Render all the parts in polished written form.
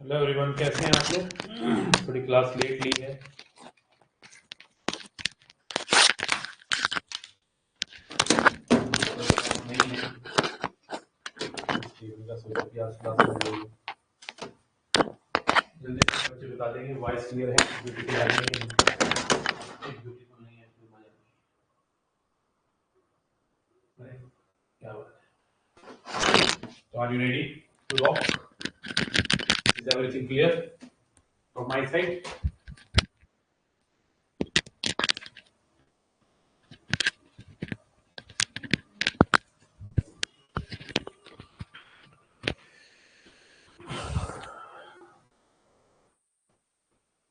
Hello everyone, कैसे हैं आप लोग? थोड़ी क्लास लेट ली है। नहीं है इसलिए सोचा कि आज क्लास में जल्दी से बच्चे बता देंगे वॉइस क्लियर है, ब्यूटीफुल आ रही है कि नहीं। ब्यूटीफुल नहीं है फिर मजा नहीं। अरे क्या बात है। तो are you ready to rock? Is everything clear from my side?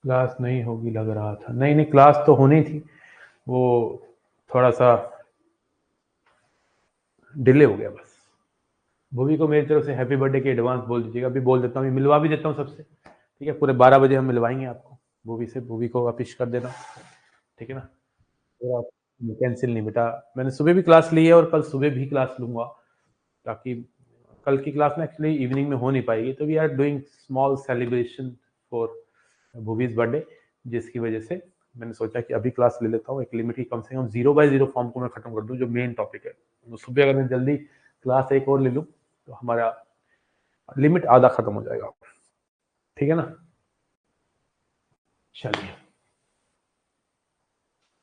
Class नहीं होगी लग रहा था। नहीं नहीं, क्लास तो होनी थी, वो थोड़ा सा डिले हो गया बस। भूवी को मेरी तरफ से हैप्पी बर्थडे की एडवांस बोल दीजिएगा। अभी बोल देता हूँ, मिलवा भी देता हूँ सबसे। ठीक है, पूरे 12 बजे हम मिलवाएंगे आपको भूवी से। भूवी को वापिस कर देना, ठीक है ना। और आप कैंसिल नहीं बेटा, मैंने सुबह भी क्लास ली है और कल सुबह भी क्लास लूंगा, ताकि कल की क्लास में एक्चुअली इवनिंग में हो नहीं पाएगी। तो we are doing small celebration for Bhuvi's birthday, जिसकी वजह से मैंने सोचा कि अभी क्लास ले लेता हूँ। एक लिमिट की कम से कम 0/0 फॉर्म को मैं खत्म कर दूँ, जो मेन टॉपिक है। तो सुबह अगर मैं जल्दी क्लास एक और ले लूँ तो हमारा लिमिट आधा खत्म हो जाएगा, ठीक है ना। चलिए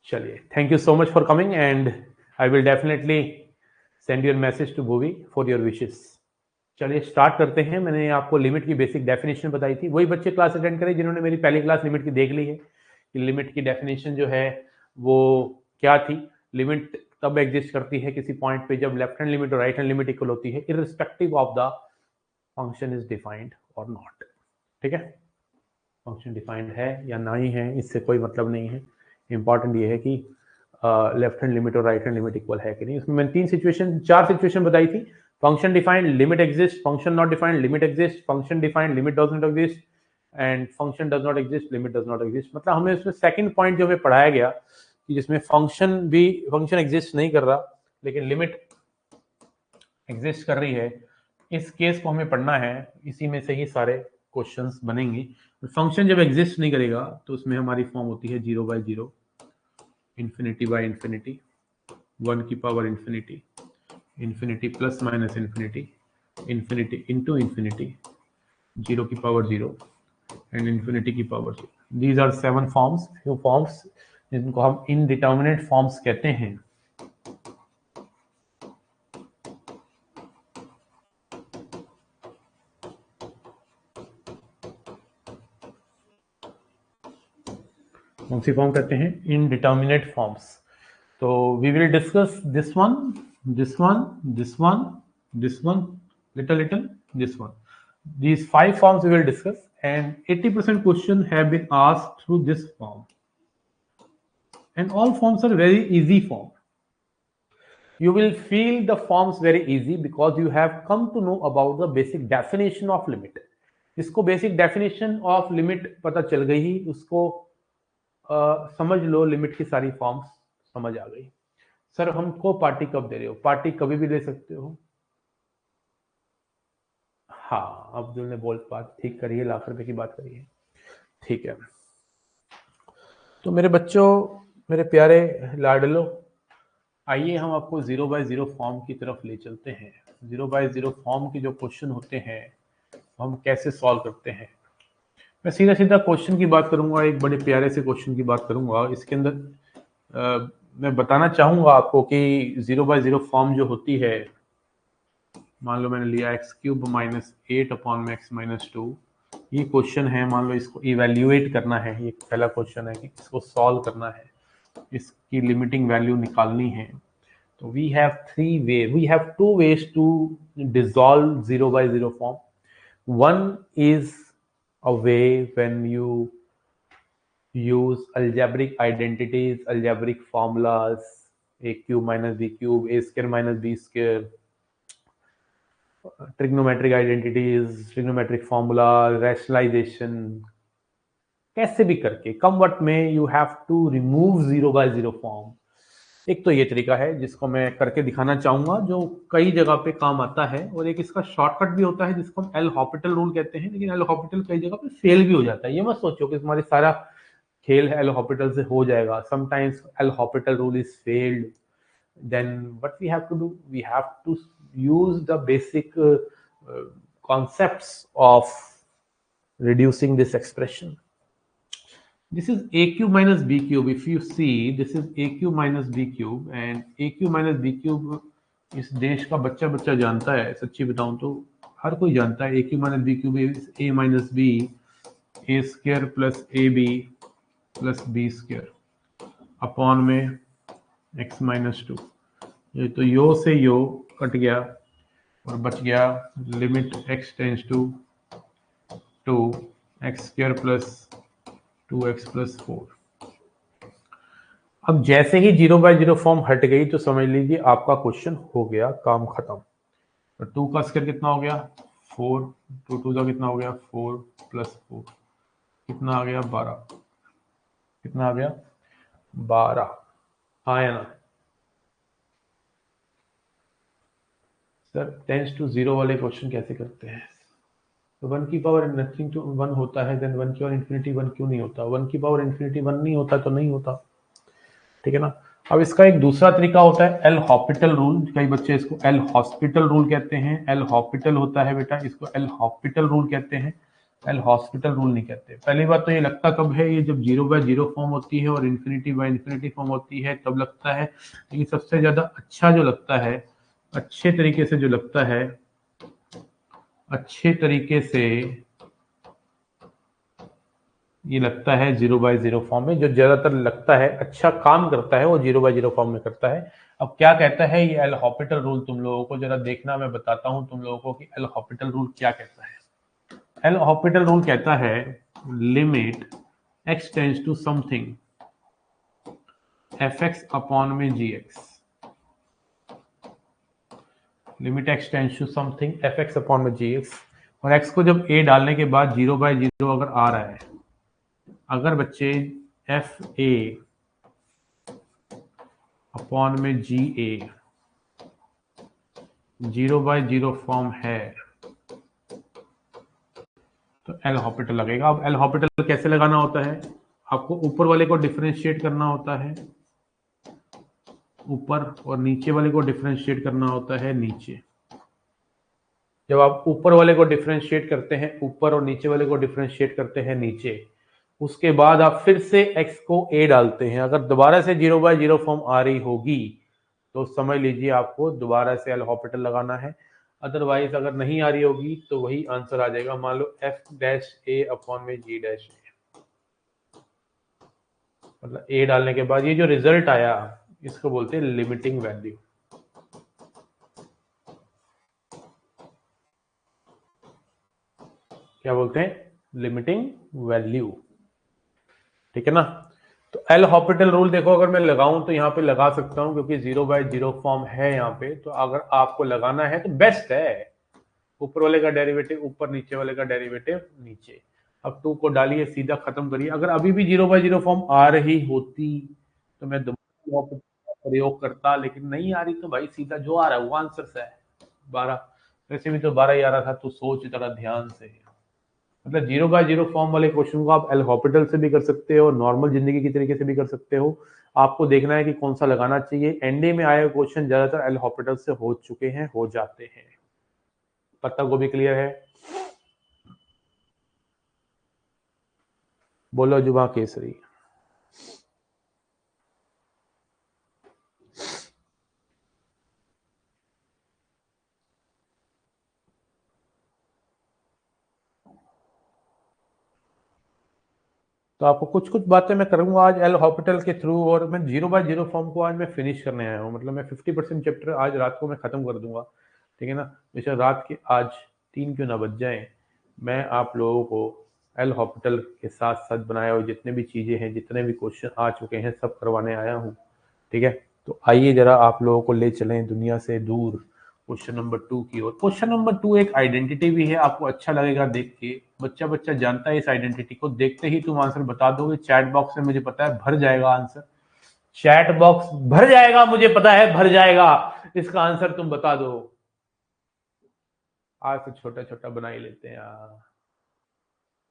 चलिए, thank you so much for coming and I will definitely send your message to Bhuvi for your wishes. चलिए स्टार्ट करते हैं। मैंने आपको लिमिट की बेसिक डेफिनेशन बताई थी। वही बच्चे क्लास अटेंड करें जिन्होंने मेरी पहली क्लास लिमिट की देख ली है कि लिमिट की डेफिनेशन जो है वो क्या थी। लिमिट तब एग्जिस्ट करती है किसी पॉइंट पे जब लेफ्ट हैंड लिमिट और राइट हैंड लिमिट इक्वल होती है, irrespective of the function is defined और नॉट। ठीक है, फंक्शन डिफाइंड है या ना ही है इससे कोई मतलब नहीं है। इंपॉर्टेंट ये है कि लेफ्ट हैंड लिमिट और राइट हैंड लिमिट इक्वल है कि नहीं। उसमें मैंने चार सिचुएशन बताई थी। Function defined, limit exist, function not defined, limit exist, function defined, limit does not exist, and function does not exist, limit does not exist. मतलब हमें उसमें सेकंड पॉइंट जो हमें पढ़ाया गया कि जिसमें फंक्शन एग्जिस्ट नहीं कर रहा लेकिन लिमिट एग्जिस्ट कर रही है, इस केस को हमें पढ़ना है। इसी में से ही सारे क्वेश्चंस बनेंगे। फंक्शन जब एग्जिस्ट नहीं करेगा तो उसमें हमारी फॉर्म होती है 0/0, इंफिनिटी बाय इंफिनिटी, 1 की power infinity, infinity plus minus infinity, infinity into infinity, 0 की पावर 0 एंड इंफिनिटी की power 0। These are 7 forms, few forms जिनको हम इनडिटर्मिनेट फॉर्म्स कहते हैं। कौन सी फॉर्म कहते हैं? Indeterminate forms. तो we will discuss this one, this one, this one, this one, little, this one. These 5 forms we will discuss, and 80% question have been asked through this form. And all forms are very easy form. You will feel the forms very easy because you have come to know about the basic definition of limit. जिसको basic definition of limit पता चल गई, उसको समझ लो, limit की सारी forms समझ आ गई। सर हमको पार्टी कब दे रहे हो? पार्टी कभी भी दे सकते हो। हाँ, अब्दुल ने बोल बात ठीक करी है, लाख रुपए की बात करी है। ठीक है, तो मेरे बच्चों, मेरे प्यारे लाडलो, आइए हम आपको 0/0 फॉर्म की तरफ ले चलते हैं। 0/0 फॉर्म के जो क्वेश्चन होते हैं हम कैसे सॉल्व करते हैं। मैं सीधा सीधा क्वेश्चन की बात करूंगा, एक बड़े प्यारे से क्वेश्चन की बात करूंगा। इसके अंदर मैं बताना चाहूंगा आपको कि 0/0 फॉर्म जो होती है, मान लो मैंने लिया x³ - 8/x - 2, ये क्वेश्चन है। मान लो इसको इवेल्युएट करना है, ये पहला क्वेश्चन है कि इसको सॉल्व करना है, इसकी लिमिटिंग वैल्यू निकालनी है। तो we have two ways to dissolve 0/0 form. One is a way when you use algebraic identities, algebraic formulas, a³ - b³, a² - b², trigonometric identities, trigonometric formula, rationalisation, कैसे भी करके come what may you have to remove 0/0 form. एक तो ये तरीका है जिसको मैं करके दिखाना चाहूंगा, जो कई जगह पे काम आता है, और एक इसका शॉर्टकट भी होता है जिसको हम एल हॉपिटल रूल कहते हैं, लेकिन एल हॉपिटल कई जगह पे फेल भी हो जाता है। ये मत सोचो कि तुम्हारी सारा खेल है एल हॉपिटल से हो जाएगा। Sometimes L Hôpital rule is failed, then what we have to do, we have to use the basic concepts of reducing this expression. This is a cube minus b cube. If you see, this is a cube minus b cube, and a cube minus b cube इस देश का बच्चा बच्चा जानता है। सच्ची बताऊं तो हर कोई जानता है a cube minus b cube is a minus b, a square plus ab plus b square upon में x minus 2। ये तो यो से यो कट गया और बच गया limit x tends to 2 x square plus 2x plus 4। अब जैसे ही 0/0 फॉर्म हट गई तो समझ लीजिए आपका क्वेश्चन हो गया, काम खत्म। तो 2 का स्क्वायर कितना हो गया 4, 2 2 का कितना हो गया 4 प्लस 4 कितना आ गया 12, कितना आ गया 12। आया ना सर? टेंस टू 0 वाले क्वेश्चन कैसे करते हैं? तो 1 की पावर नथिंग टू 1 होता है, देन 1 की पावर इन्फिनिटी 1 क्यों नहीं होता? 1 की पावर इन्फिनिटी 1 नहीं होता तो नहीं होता, ठीक है ना। अब इसका एक दूसरा तरीका होता है एल हॉपिटल रूल। कई बच्चे इसको एल हॉस्पिटल रूल कहते हैं। एल हॉपिटल होता है बेटा, इसको एल हॉपिटल रूल कहते हैं, एल हॉस्पिटल रूल नहीं कहते। पहली बात तो ये लगता कब है, ये जब 0/0 फॉर्म होती है और इन्फिनिटी बाय इन्फिनिटी फॉर्म होती है तब लगता है। लेकिन सबसे ज्यादा अच्छा जो लगता है, अच्छे तरीके से जो लगता है, अच्छे तरीके से ये लगता है 0/0 फॉर्म में। जो ज्यादातर लगता है अच्छा काम करता है वो 0/0 फॉर्म में करता है। अब क्या कहता है ये एल हॉपिटल रूल, तुम लोगों को जरा देखना, मैं बताता हूं तुम लोगों को कि एल हॉपिटल रूल क्या कहता है। एल हॉपिटल रूल कहता है limit x tends to something fx upon में gx, limit x tends to something fx upon में gx, और x को जब a डालने के बाद 0/0 अगर आ रहा है, अगर बच्चे एफ ए अपॉन में जी ए 0/0 फॉर्म है तो एल हॉपिटल लगेगा। अब एल हॉपिटल कैसे लगाना होता है, आपको ऊपर वाले को डिफरेंशिएट करना होता है ऊपर, और नीचे वाले को डिफरेंशिएट करना होता है नीचे। जब आप ऊपर वाले को डिफरेंशिएट करते हैं ऊपर और नीचे वाले को डिफरेंशिएट करते हैं नीचे, उसके बाद आप फिर से x को a डालते हैं। अगर दोबारा से 0/0 फॉर्म आ रही होगी तो समझ लीजिए आपको दोबारा से एल हॉपिटल लगाना है। अदरवाइज अगर नहीं आ रही होगी तो वही आंसर आ जाएगा। मान लो f-a अपॉन में g-a, मतलब a डालने के बाद ये जो रिजल्ट आया इसको बोलते हैं लिमिटिंग वैल्यू। क्या बोलते हैं? लिमिटिंग वैल्यू, ठीक है ना। तो एल हॉपिटल रूल देखो, अगर मैं लगाऊं तो यहाँ पे लगा सकता हूं क्योंकि 0/0 फॉर्म है यहाँ पे। तो अगर आपको लगाना है तो बेस्ट है, ऊपर वाले का डेरिवेटिव ऊपर, नीचे वाले का डेरिवेटिव नीचे। अब 2 को डालिए, सीधा खत्म करिए। अगर अभी भी 0/0 फॉर्म आ रही होती तो मैं दोबारा प्रयोग करता, लेकिन नहीं आ रही तो भाई सीधा जो आ रहा है वो आंसर से है 12। वैसे भी तो 12 ही आ रहा था, तो सोच जरा ध्यान से। मतलब 0/0 फॉर्म वाले क्वेश्चन को आप एल हॉपिटल से भी कर सकते हो और नॉर्मल जिंदगी की तरीके से भी कर सकते हो। आपको देखना है कि कौन सा लगाना चाहिए। एनडीए में आए क्वेश्चन ज्यादातर एल हॉपिटल से हो चुके हैं, हो जाते हैं। पत्ता गोभी क्लियर है? बोलो जुबा केसरी। तो आपको कुछ कुछ बातें मैं करूंगा आज एल हॉपिटल के थ्रू, और मैं 0/0 फॉर्म को आज मैं फिनिश करने आया हूँ। मतलब मैं 50% चैप्टर आज रात को मैं खत्म कर दूंगा, ठीक है ना। बेशक रात के आज 3 क्यों ना बज जाए, मैं आप लोगों को एल हॉपिटल के साथ साथ बनाए हुए जितने भी चीजें हैं, जितने भी क्वेश्चन आ चुके हैं, सब करवाने आया हूँ, ठीक है। तो आइए जरा आप लोगों को ले चलें दुनिया से दूर क्वेश्चन नंबर 2 की ओर। क्वेश्चन नंबर 2 एक आइडेंटिटी भी है, आपको अच्छा लगेगा देख के। बच्चा बच्चा जानता है इस आइडेंटिटी को, देखते ही तुम आंसर बता दोगे। चैट बॉक्स में मुझे पता है भर जाएगा आंसर। चैट बॉक्स भर जाएगा, मुझे पता है भर जाएगा। इसका आंसर तुम बता दो। आज तो छोटा छोटा बना ही लेते हैं यार।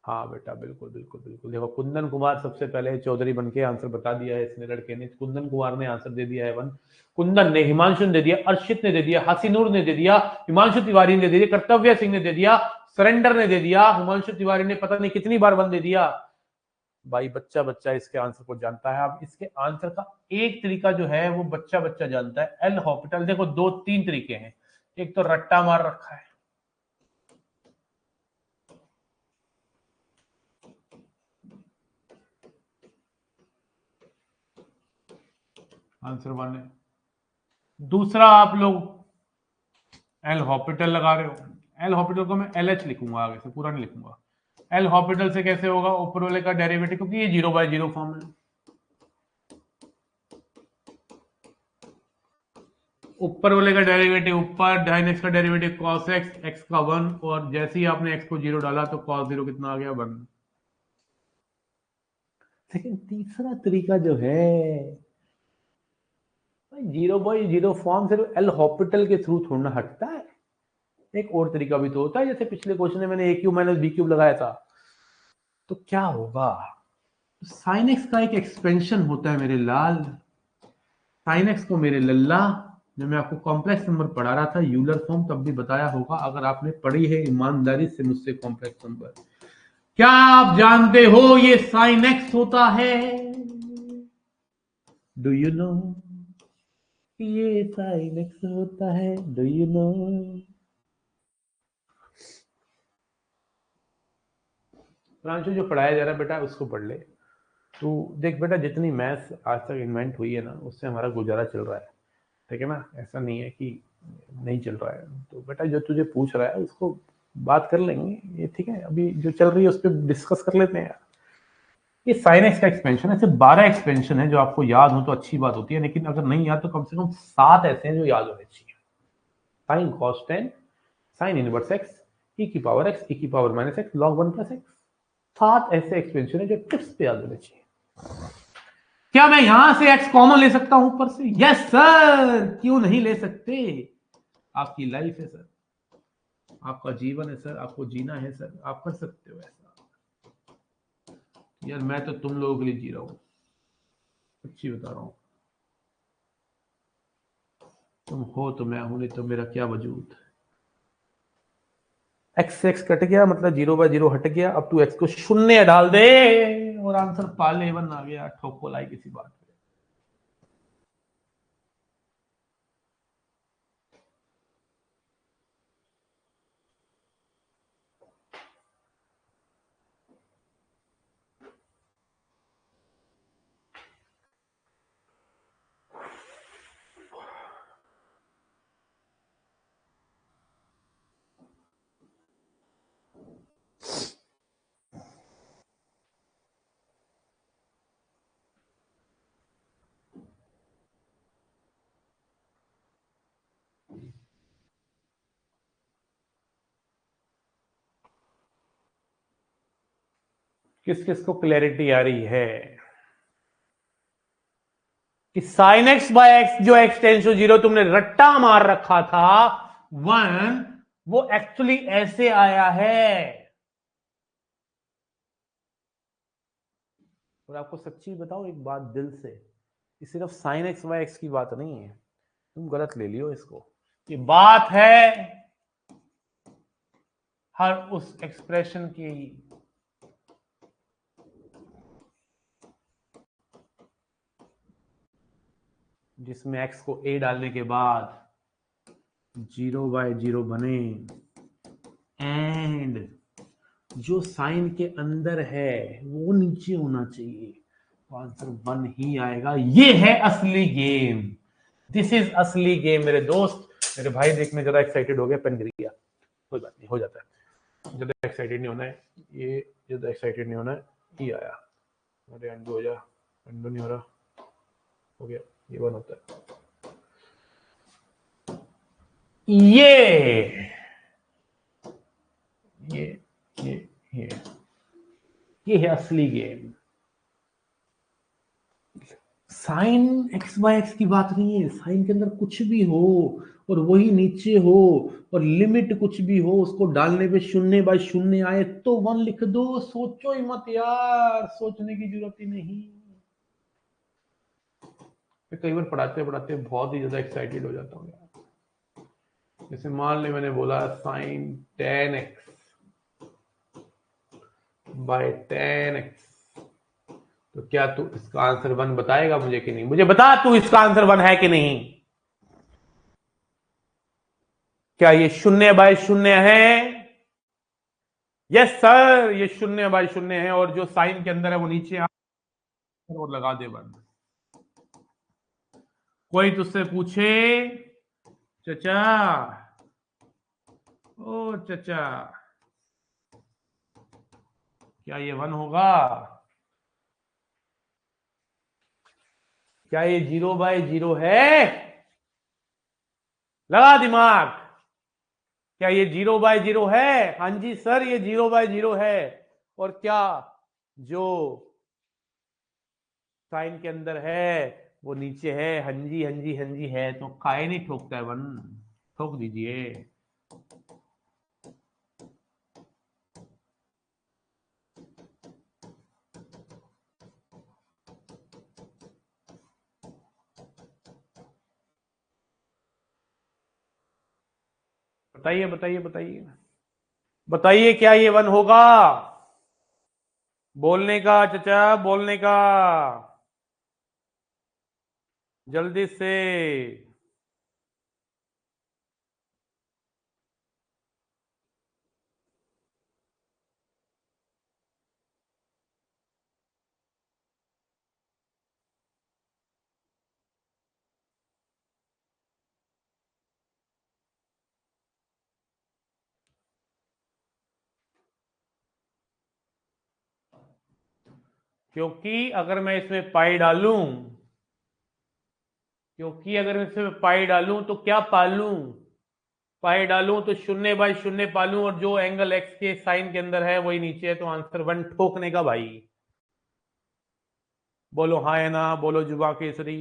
हाँ बेटा, बिल्कुल बिल्कुल बिल्कुल। देखो, कुंदन कुमार सबसे पहले चौधरी बन के आंसर बता दिया है इसने, लड़के ने। कुंदन कुमार ने आंसर दे दिया है 1। कुंदन ने, हिमांशु ने दे दिया, अर्शित ने दे दिया, हसीनूर ने दे दिया, हिमांशु तिवारी ने दे दिया, कर्तव्य सिंह ने दे दिया, सरेंडर ने दे दिया, हिमांशु तिवारी ने पता नहीं कितनी बार 1 दे दिया। भाई बच्चा बच्चा इसके आंसर को जानता है। अब इसके आंसर का एक तरीका जो है वो बच्चा बच्चा जानता है, एल हॉस्पिटल। देखो 2-3 तरीके हैं। एक तो रट्टा मार रखा है, आंसर 1 है। दूसरा, आप लोग एल हॉस्पिटल लगा रहे हो। एल हॉस्पिटल को मैं एल एच लिखूंगा, आगे से पूरा नहीं लिखूंगा। एल हॉस्पिटल से कैसे होगा, ऊपर वाले का डेरिवेटिव, क्योंकि ये 0/0 फॉर्म है। ऊपर वाले का डेरिवेटिव ऊपर, sin x का डेरिवेटिव cos x, x का 1, और जैसे ही आपने x को 0 डाला तो cos 0 कितना आ गया, 1। लेकिन तीसरा तरीका जो है, 0/0 फॉर्म सिर्फ एल हॉस्पिटल के थ्रू थोड़ा हटता है। एक और तरीका भी तो होता है, जैसे पिछले क्वेश्चन में मैंने a cube minus B cube लगाया था। तो क्या होगा, साइन एक्स का एक एक्सपेंशन होता है मेरे लाल। साइन एक्स को मेरे लल्ला, जब मैं आपको कॉम्प्लेक्स नंबर पढ़ा रहा था यूलर फॉर्म, तब भी बताया होगा अगर आपने पढ़ी है ईमानदारी से मुझसे कॉम्प्लेक्स नंबर। क्या आप जानते हो ये साइन एक्स होता है? डू यू नो ये साइन एक्स होता है? Do you know? प्रांशु, जो पढ़ाया जा रहा है बेटा उसको पढ़ ले। तू देख बेटा, जितनी मैथ्स आज तक इन्वेंट हुई है ना, उससे हमारा गुजारा चल रहा है, ठीक है ना। ऐसा नहीं है कि नहीं चल रहा है। तो बेटा जो तुझे पूछ रहा है उसको बात कर लेंगे ये, ठीक है। अभी जो चल रही है उस पर डिस्कस कर लेते हैं यार। ये साइन एक्स का एक्सपेंशन है, सिर्फ 12 एक्सपेंशन है। जो आपको याद हो तो अच्छी बात होती है, लेकिन अगर नहीं याद तो कम से कम 7 ऐसे हैं जो याद होने चाहिए। Sine cos 10, sine inverse X, E की पावर एक्स, ई की power minus X, log 1 plus X. 7 ऐसे एक्सपेंशन है जो टिप्स पे याद होने चाहिए। क्या मैं यहां से एक्स कॉमन ले सकता हूं ऊपर से? यस सर, क्यों नहीं ले सकते। आपकी लाइफ है सर, आपका जीवन है सर, आपको जीना है सर, आप कर सकते हो ऐसा। यार मैं तो तुम लोगों के लिए जी रहा हूं, सच्ची बता रहा हूं। तुम हो तो मैं हूं, नहीं तो मेरा क्या वजूद। एक्स से एक्स कट गया, मतलब 0/0 हट गया। अब तू एक्स को शून्य डाल दे और आंसर पाले 1 आ गया। ठोको लाई किसी बात पे। किस किस को क्लैरिटी आ रही है कि साइन एक्स बाय एक्स जो एक्स टेंस टू 0 तुमने रट्टा मार रखा था 1, वो एक्चुअली ऐसे आया है। और आपको सच्ची बताओ एक बात दिल से, ये सिर्फ साइन एक्स बाय एक्स की बात नहीं है, तुम गलत ले लियो इसको। ये बात है हर उस एक्सप्रेशन की जिसमें एक्स को ए डालने के बाद 0/0 बने, एंड जो साइन के अंदर है वो नीचे होना चाहिए, तो आंसर 1 ही आएगा। ये है असली गेम, दिस इज असली गेम मेरे दोस्त। मेरे भाई देखने जरा एक्साइटेड हो गया, पेन गिर गया। कोई बात नहीं, हो जाता है। ज्यादा एक्साइटेड नहीं होना है, ये ज्यादा एक्साइटेड नहीं होना है। ये आया, अरे अंडू हो जा, अंडू नहीं हो रहा, हो गया। ये 1 होता है। ये ये ये ये है असली game. Sine X by X की बात नहीं है, साइन के अंदर कुछ भी हो और वही नीचे हो और लिमिट कुछ भी हो, उसको डालने पे शून्य बाय शून्य आए तो 1 लिख दो। सोचो ही मत यार, सोचने की जरूरत ही नहीं। कई बार पढ़ाते पढ़ाते बहुत ही ज्यादा एक्साइटेड हो जाता हूँ यार। जैसे मान ले मैंने बोला साइन 10x बाय 10x, तो क्या तू इसका आंसर 1 बताएगा मुझे कि नहीं? मुझे बता, तू इसका आंसर 1 है कि नहीं? क्या ये 0/0 है? यस सर, ये 0/0 है और जो साइन के अंदर है वो नीचे और लगा दे 1। कोई तुझसे पूछे चचा, ओ चचा, क्या ये 1 होगा? क्या ये 0/0 है? लगा दिमाग। क्या ये 0/0 है? हाँ जी सर, ये 0/0 है। और क्या जो साइन के अंदर है वो नीचे है? हाँ जी हाँ जी हाँ जी है। तो काहे नहीं ठोकता है 1? ठोक दीजिए। बताइए बताइए बताइए बताइए, क्या ये 1 होगा? बोलने का चचा, बोलने का, जल्दी से। क्योंकि अगर मैं इसमें पाई डालूं, क्योंकि अगर मैं इसमें पाई डालूं तो क्या पालूं? पाई डालूं तो 0/0 पालूं और जो एंगल एक्स के साइन के अंदर है वही नीचे है। तो आंसर 1 ठोकने का भाई। बोलो हाँ या ना, बोलो जुबा केसरी।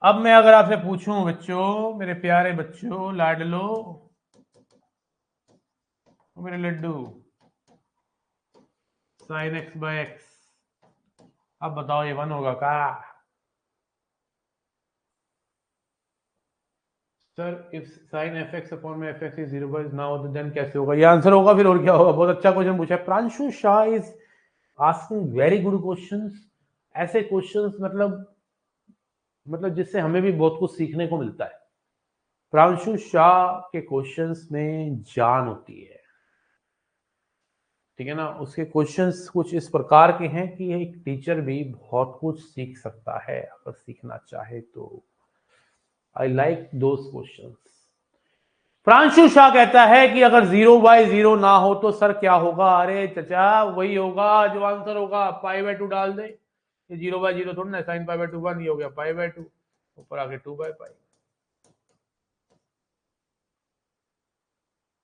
अब मैं अगर आपसे पूछूं बच्चों, मेरे प्यारे बच्चों, लाडलो, मेरे लड्डू, साइन एक्स बाय एक्स, अब बताओ ये 1 होगा क्या? Sir if sine F X upon में एफ एक्स इज 0 ना हो तो देन कैसे होगा? ये आंसर होगा फिर, और क्या होगा? बहुत अच्छा क्वेश्चन पूछा है Pranshu Shah. Is asking very good questions. ऐसे क्वेश्चंस मतलब जिससे हमें भी बहुत कुछ सीखने को मिलता है। प्रांशु शाह के क्वेश्चंस में जान होती है, ठीक है ना? उसके क्वेश्चंस कुछ इस प्रकार के हैं कि एक टीचर भी बहुत कुछ सीख सकता है अगर सीखना चाहे तो। I like those questions. Pranshu Shah कहता है कि अगर 0/0 ना हो तो सर क्या होगा? अरे चचा, वही होगा जो आंसर होगा, π/2 डाल दे। ये 0/0 थोड़ा ना, sin π/2 1, ये हो गया π/2, ऊपर आके 2/π।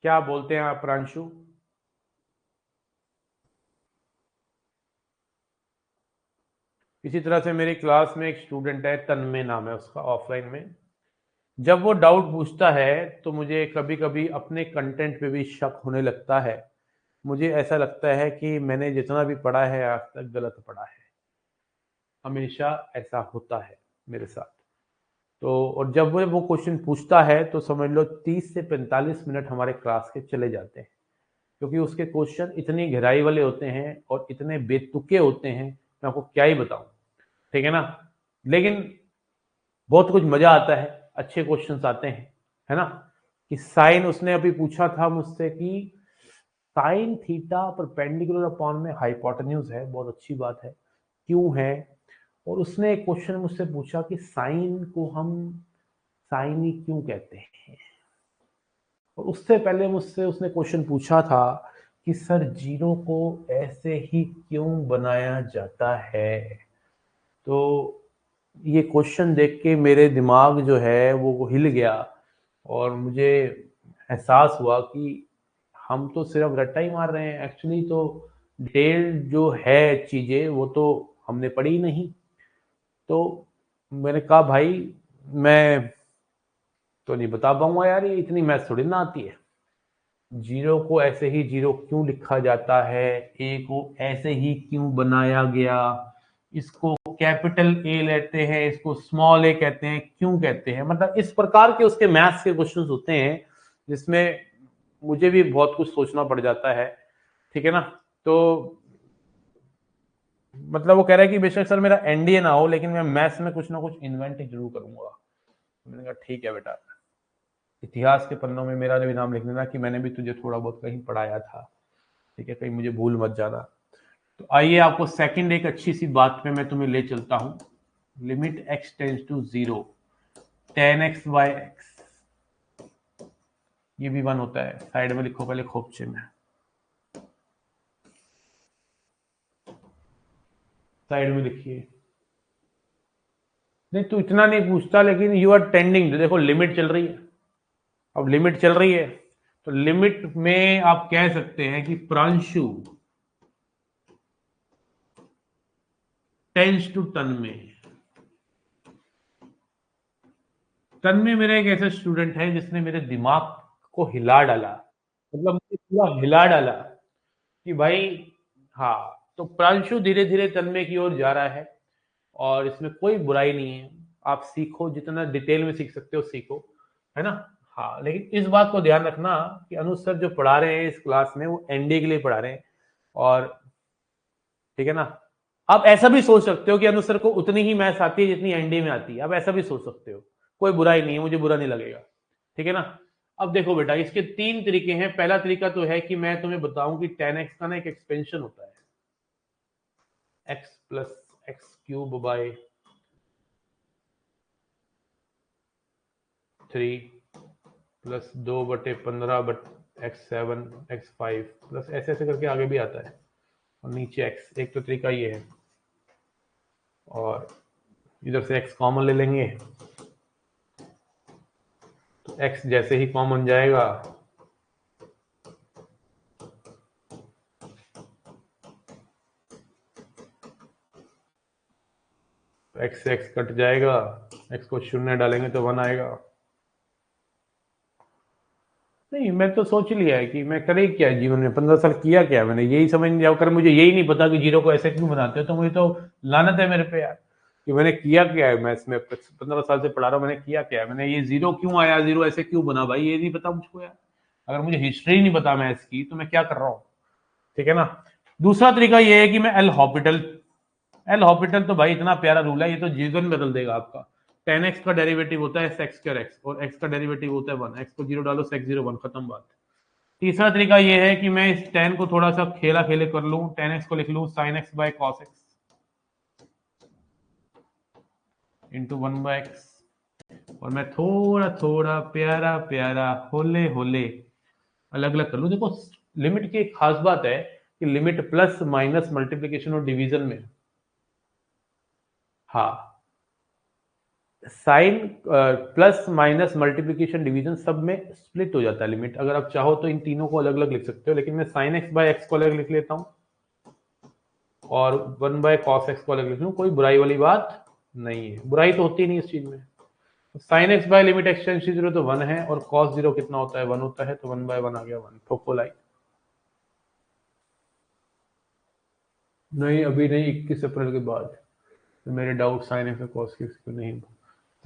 क्या बोलते हैं आप प्रांशु? इसी तरह से मेरी क्लास में एक स्टूडेंट है, तन्मय नाम है उसका, ऑफलाइन में। जब वो डाउट पूछता है तो मुझे कभी कभी अपने कंटेंट पे भी शक होने लगता है। मुझे ऐसा लगता है कि मैंने जितना भी पढ़ा है आज तक गलत पढ़ा है। हमेशा ऐसा होता है मेरे साथ। तो और जब वो क्वेश्चन पूछता है तो समझ लो 30 से 45 मिनट हमारे क्लास के चले जाते हैं, क्योंकि उसके क्वेश्चन इतनी गहराई वाले होते हैं और इतने बेतुके होते हैं, मैं आपको क्या ही बताऊं, ठीक है ना? लेकिन बहुत कुछ मजा आता है, अच्छे क्वेश्चंस आते हैं, है ना? कि साइन, उसने अभी पूछा था मुझसे कि साइन थीटा परपेंडिकुलर अपॉन में हाइपोटेन्यूज है, बहुत अच्छी बात है, क्यों है? और उसने एक क्वेश्चन मुझसे पूछा कि साइन को हम साइनी क्यों कहते हैं। और उससे पहले मुझसे उसने क्वेश्चन पूछा था कि सर जीरो को ऐसे ही क्यों बनाया जाता है। तो ये क्वेश्चन देख के मेरे दिमाग जो है वो हिल गया और मुझे एहसास हुआ कि हम तो सिर्फ रट्टा ही मार रहे हैं। एक्चुअली तो डिटेल जो है चीजें वो तो हमने पढ़ी नहीं। तो मैंने कहा भाई मैं तो नहीं बता पाऊंगा यार, ये इतनी मैथ थोड़ी ना आती है। जीरो को ऐसे ही जीरो क्यों लिखा जाता है, ए को ऐसे ही क्यों बनाया गया, इसको कैपिटल ए लेते हैं, इसको स्मॉल ए कहते हैं, क्यों कहते हैं, मतलब इस प्रकार के उसके मैथ्स के क्वेश्चंस होते हैं जिसमें मुझे भी बहुत कुछ सोचना पड़ जाता है। ठीक है ना। तो मतलब वो कह रहा है कि बेशक सर मेरा एनडीए ना हो लेकिन मैं मैथ्स में कुछ ना कुछ इन्वेंट जरूर करूंगा। मैंने कहा ठीक है बेटा, इतिहास के पन्नों में मेरा भी नाम लिख देना कि मैंने भी तुझे थोड़ा बहुत कहीं पढ़ाया था। ठीक है, कहीं मुझे भूल मत जाना। तो आइए आपको सेकंड एक अच्छी सी बात पे मैं तुम्हें ले चलता हूं। Limit x tends to 0 tan x by X, ये भी 1 होता है। साइड में लिखो पहले खोपचे में, साइड में लिखिए। नहीं तो इतना नहीं पूछता, लेकिन यू आर टेंडिंग, देखो लिमिट चल रही है। अब लिमिट चल रही है तो लिमिट में आप कह सकते हैं कि प्रांशु टेंस टू टन में। टन में मेरा एक ऐसा स्टूडेंट है जिसने मेरे दिमाग को हिला डाला, मतलब मुझे पूरा हिला डाला कि भाई हाँ। तो प्रांशु धीरे धीरे तन्मय की ओर जा रहा है और इसमें कोई बुराई नहीं है। आप सीखो, जितना डिटेल में सीख सकते हो सीखो, है ना। हाँ, लेकिन इस बात को ध्यान रखना कि अनुज सर जो पढ़ा रहे हैं इस क्लास में वो एनडीए के लिए पढ़ा रहे हैं। और ठीक है ना, आप ऐसा भी सोच सकते हो कि अनुज सर को उतनी ही मैथ्स आती है जितनी एनडीए में आती है, आप ऐसा भी सोच सकते हो। कोई बुराई नहीं है, मुझे बुरा नहीं लगेगा। ठीक है ना। अब देखो बेटा, इसके 3 तरीके हैं। पहला तरीका तो है कि मैं तुम्हें बताऊं कि tan x का ना एक एक्सपेंशन होता है, x plus x cube by 3 plus 2/15 but x7 x5 plus ऐसे ऐसे करके आगे भी आता है और नीचे x। एक तो तरीका ये है, और इधर से x कॉमन ले लेंगे तो x जैसे ही कॉमन जाएगा x से x कट जाएगा, x को शून्य डालेंगे तो 1 आएगा। नहीं, मैं तो सोच लिया है कि मैं करे क्या जीवन में, 15 साल किया क्या मैंने, यही समझ नहीं आकर मुझे यही नहीं पता कि जीरो को ऐसे क्यों बनाते हो, तो मुझे तो लानत है मेरे पे यार कि मैंने किया क्या है। मैं इसमें 15 साल से पढ़ा रहा हूँ, मैंने किया क्या है, मैंने ये जीरो क्यों आया, जीरो ऐसे क्यों बना, भाई ये नहीं पता मुझको यार। अगर मुझे हिस्ट्री नहीं पता मैथ्स की तो मैं क्या कर रहा हूँ। ठीक है ना। दूसरा तरीका ये है कि मैं एल हॉपिटल, एल हॉपिटल तो भाई इतना प्यारा रूल है, ये तो जीवन बदल देगा आपका। tan x का डेरिवेटिव होता है sec स्क्वायर x और x का डेरिवेटिव होता है 1, x को 0 डालो sec 0 1, खत्म बात। तीसरा तरीका ये है कि मैं इस tan को थोड़ा सा खेला खेले कर लूं, tan x को लिख लूं sin x by cos x into 1/x, और मैं थोड़ा थोड़ा प्यारा प्यारा होले होले अलग अलग कर लूं। देखो लिमिट की एक खास बात है कि लिमिट प्लस माइनस मल्टीप्लीकेशन और डिवीजन में, हाँ, sine plus minus multiplication division सब में स्प्लिट हो जाता है लिमिट। अगर आप चाहो तो इन तीनों को अलग अलग लिख सकते हो, लेकिन मैं साइन एक्स बाय एक्स को अलग लिख लेता हूँ और 1/cos x को अलग लिख लूँ, कोई बुराई वाली बात नहीं है। बुराई तो होती नहीं इस चीज में। Sine X by limit X tends to 0 तो 1 है, और cos 0 कितना होता है, 1 होता है, तो 1/1 आ गया 1। फोकोलाई नहीं, अभी नहीं, 21 अप्रैल के बाद। तो मेरे डाउट साइन एक्स को cos x क्यों नहीं,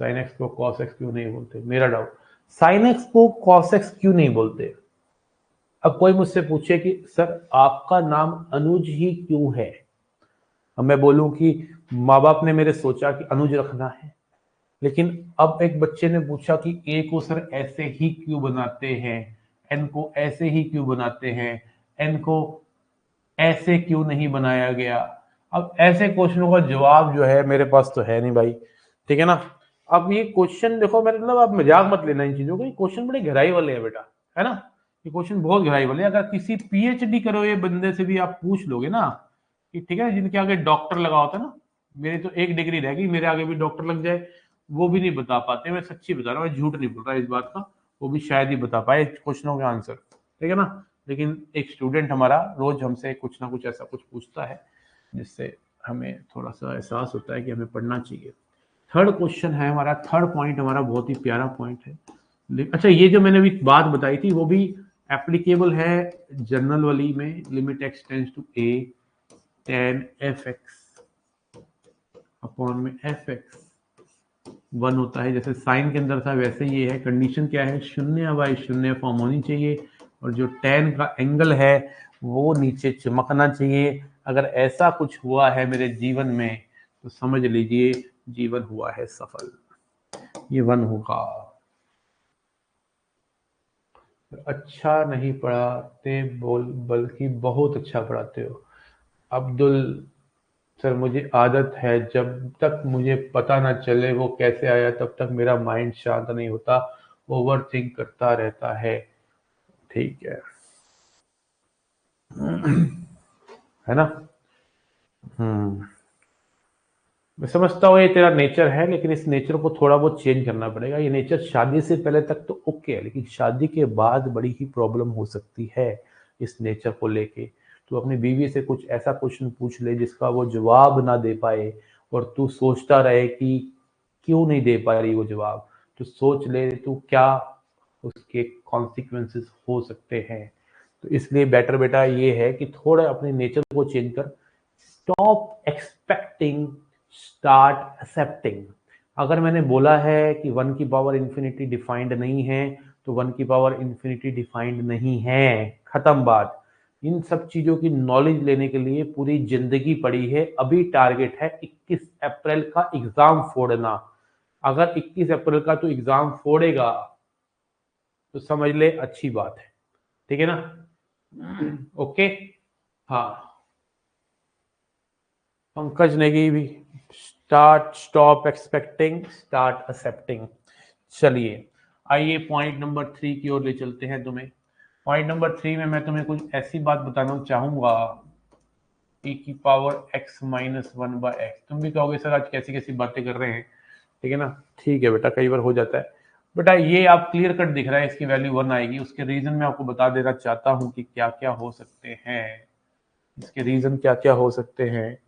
साइन एक्स को cos x क्यों नहीं बोलते, मेरा डाउट साइन एक्स को cos x क्यों नहीं बोलते। अब कोई मुझसे पूछे कि सर आपका नाम अनुज ही क्यों है, अब मैं बोलूं कि माँ बाप ने मेरे सोचा कि अनुज रखना है। लेकिन अब एक बच्चे ने पूछा कि ए को सर ऐसे ही क्यों बनाते हैं, एन को ऐसे ही क्यों बनाते हैं, एन को ऐसे क्यों नहीं बनाया गया। अब ऐसे क्वेश्चनों का जवाब जो है मेरे पास तो है नहीं भाई। ठीक है ना। अब ये क्वेश्चन देखो, मेरे मतलब आप मजाक मत लेना इन चीजों को, ये क्वेश्चन बड़े गहराई वाले हैं बेटा, है ना। ये क्वेश्चन बहुत गहराई वाले हैं। अगर किसी पीएचडी करे हुए बंदे से भी आप पूछ लोगे ना कि ठीक है, जिनके आगे डॉक्टर लगा होता है ना, मेरी तो एक डिग्री रहेगी, मेरे आगे भी डॉक्टर लग जाए, वो भी नहीं बता पाते। मैं सच्ची बता रहा हूँ, मैं झूठ नहीं बोल रहा इस बात का, वो भी शायद ही बता पाए क्वेश्चनों के आंसर। ठीक है ना। लेकिन एक स्टूडेंट हमारा रोज हमसे कुछ ना कुछ ऐसा कुछ पूछता है जिससे हमें थोड़ा सा एहसास होता है कि हमें पढ़ना चाहिए। थर्ड क्वेश्चन है हमारा, थर्ड पॉइंट हमारा बहुत ही प्यारा पॉइंट है। अच्छा, ये जो मैंने अभी बात बताई थी वो भी एप्लीकेबल है जनरल वाली में, limit X tends to A tan F X upon में एफ एक्स 1 होता है, जैसे साइन के अंदर था वैसे ही ये है। कंडीशन क्या है, 0/0 फॉर्म होनी चाहिए और जो tan का एंगल है वो नीचे चमकना चाहिए। अगर ऐसा कुछ हुआ है मेरे जीवन में तो समझ लीजिए जीवन हुआ है सफल। ये 1 होगा। अच्छा नहीं पढ़ाते बोल, बल्कि बहुत अच्छा पढ़ाते हो अब्दुल सर। मुझे आदत है जब तक मुझे पता ना चले वो कैसे आया तब तक मेरा माइंड शांत नहीं होता, ओवर थिंक करता रहता है। ठीक है ना। मैं समझता हूँ ये तेरा नेचर है, लेकिन इस नेचर को थोड़ा बहुत चेंज करना पड़ेगा। ये नेचर शादी से पहले तक तो ओके है, लेकिन शादी के बाद बड़ी ही प्रॉब्लम हो सकती है इस नेचर को लेके। तू अपनी बीवी से कुछ ऐसा क्वेश्चन पूछ ले जिसका वो जवाब ना दे पाए और तू सोचता रहे कि क्यों नहीं दे पा रही वो जवाब। तो सोच ले तू क्या उसके कॉन्सिक्वेंसेस हो सकते हैं। तो इसलिए बेटर बेटा ये है कि थोड़ा अपने नेचर को चेंज कर। Stop expecting, start accepting. अगर मैंने बोला है कि 1 की पावर इंफिनिटी डिफाइंड नहीं है तो 1 की पावर इंफिनिटी डिफाइंड नहीं है, खत्म बात। इन सब चीजों की नॉलेज लेने के लिए पूरी जिंदगी पड़ी है। अभी टारगेट है 21 अप्रैल का एग्जाम फोड़ना। अगर 21 अप्रैल का तू एग्जाम फोड़ेगा तो समझ ले अच्छी बात है। ठीक है ना। ओके। हाँ, पंकज नेगी भी, start stop expecting, start accepting. चलिए आइए पॉइंट नंबर 3 की ओर ले चलते हैं तुम्हें। पॉइंट नंबर 3 में मैं तुम्हें कुछ ऐसी बात बताना चाहूंगा, e की पावर x माइनस 1/x। तुम भी कहोगे सर आज कैसी कैसी बातें कर रहे हैं, ठीक है ना। ठीक है बेटा, कई बार हो जाता है। बेटा ये आप क्लियर कट दिख रहा है इसकी वैल्यू 1 आएगी। उसके रीजन मैं आपको बता देना चाहता हूं कि क्या क्या हो सकते हैं। इसके रीजन क्या क्या हो सकते हैं।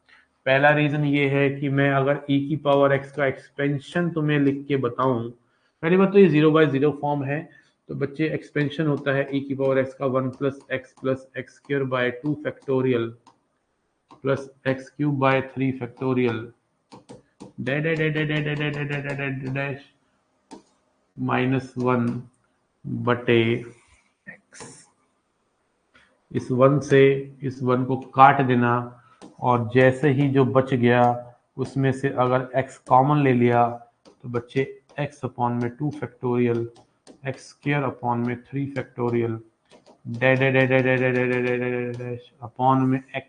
पहला रीजन ये है कि मैं अगर e की पावर x का एक्सपेंशन तुम्हें लिख के बताऊं, पहली बात तो ये 0/0 फॉर्म है। तो बच्चे एक्सपेंशन होता है e की पावर x का 1 plus x square by 2 factorial plus x cube by 3 factorial dash -1 बटे x। इस 1 से इस 1 को काट देना और जैसे ही जो बच गया उसमें से अगर x कॉमन ले लिया तो बच्चे x अपॉन में 2 फैक्टोरियल एक्स स्क्वायर अपॉन में 3 फैक्टोरियल अपॉन में x।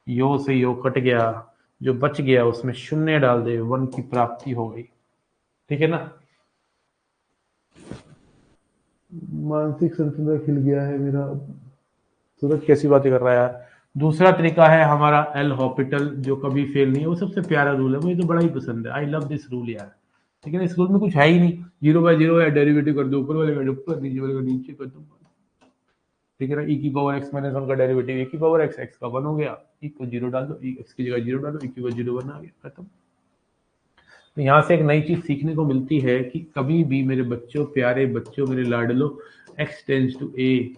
यो से यो कट गया, जो बच गया उसमें शून्य डाल दे, 1 की प्राप्ति हो गई। ठीक है ना। मानसिक संतुलन खिल गया है मेरा। सूरज कैसी बातें कर रहा है यार। दूसरा तरीका है हमारा एल हॉपिटल, जो कभी फेल नहीं है। वो सबसे प्यारा रूल है, मुझे तो बड़ा ही पसंद है। आई लव दिस रूल यार। ठीक है ना। इस रूल में कुछ है ही नहीं, 0/0 या डेरिवेटिव कर दो, ऊपर वाले का ऊपर, नीचे वाले का नीचे कर दो। ठीक है ना। e की पावर x माइनस 1 का डेरिवेटिव e की पावर x का 1 हो गया। e को 0 डाल दो, x की जगह 0 डालो, e की वजह 0 1 आ गया, खत्म। तो यहाँ से एक नई चीज सीखने को मिलती है कि कभी भी मेरे बच्चों, प्यारे बच्चों, मेरे लाडलो, x tends to a,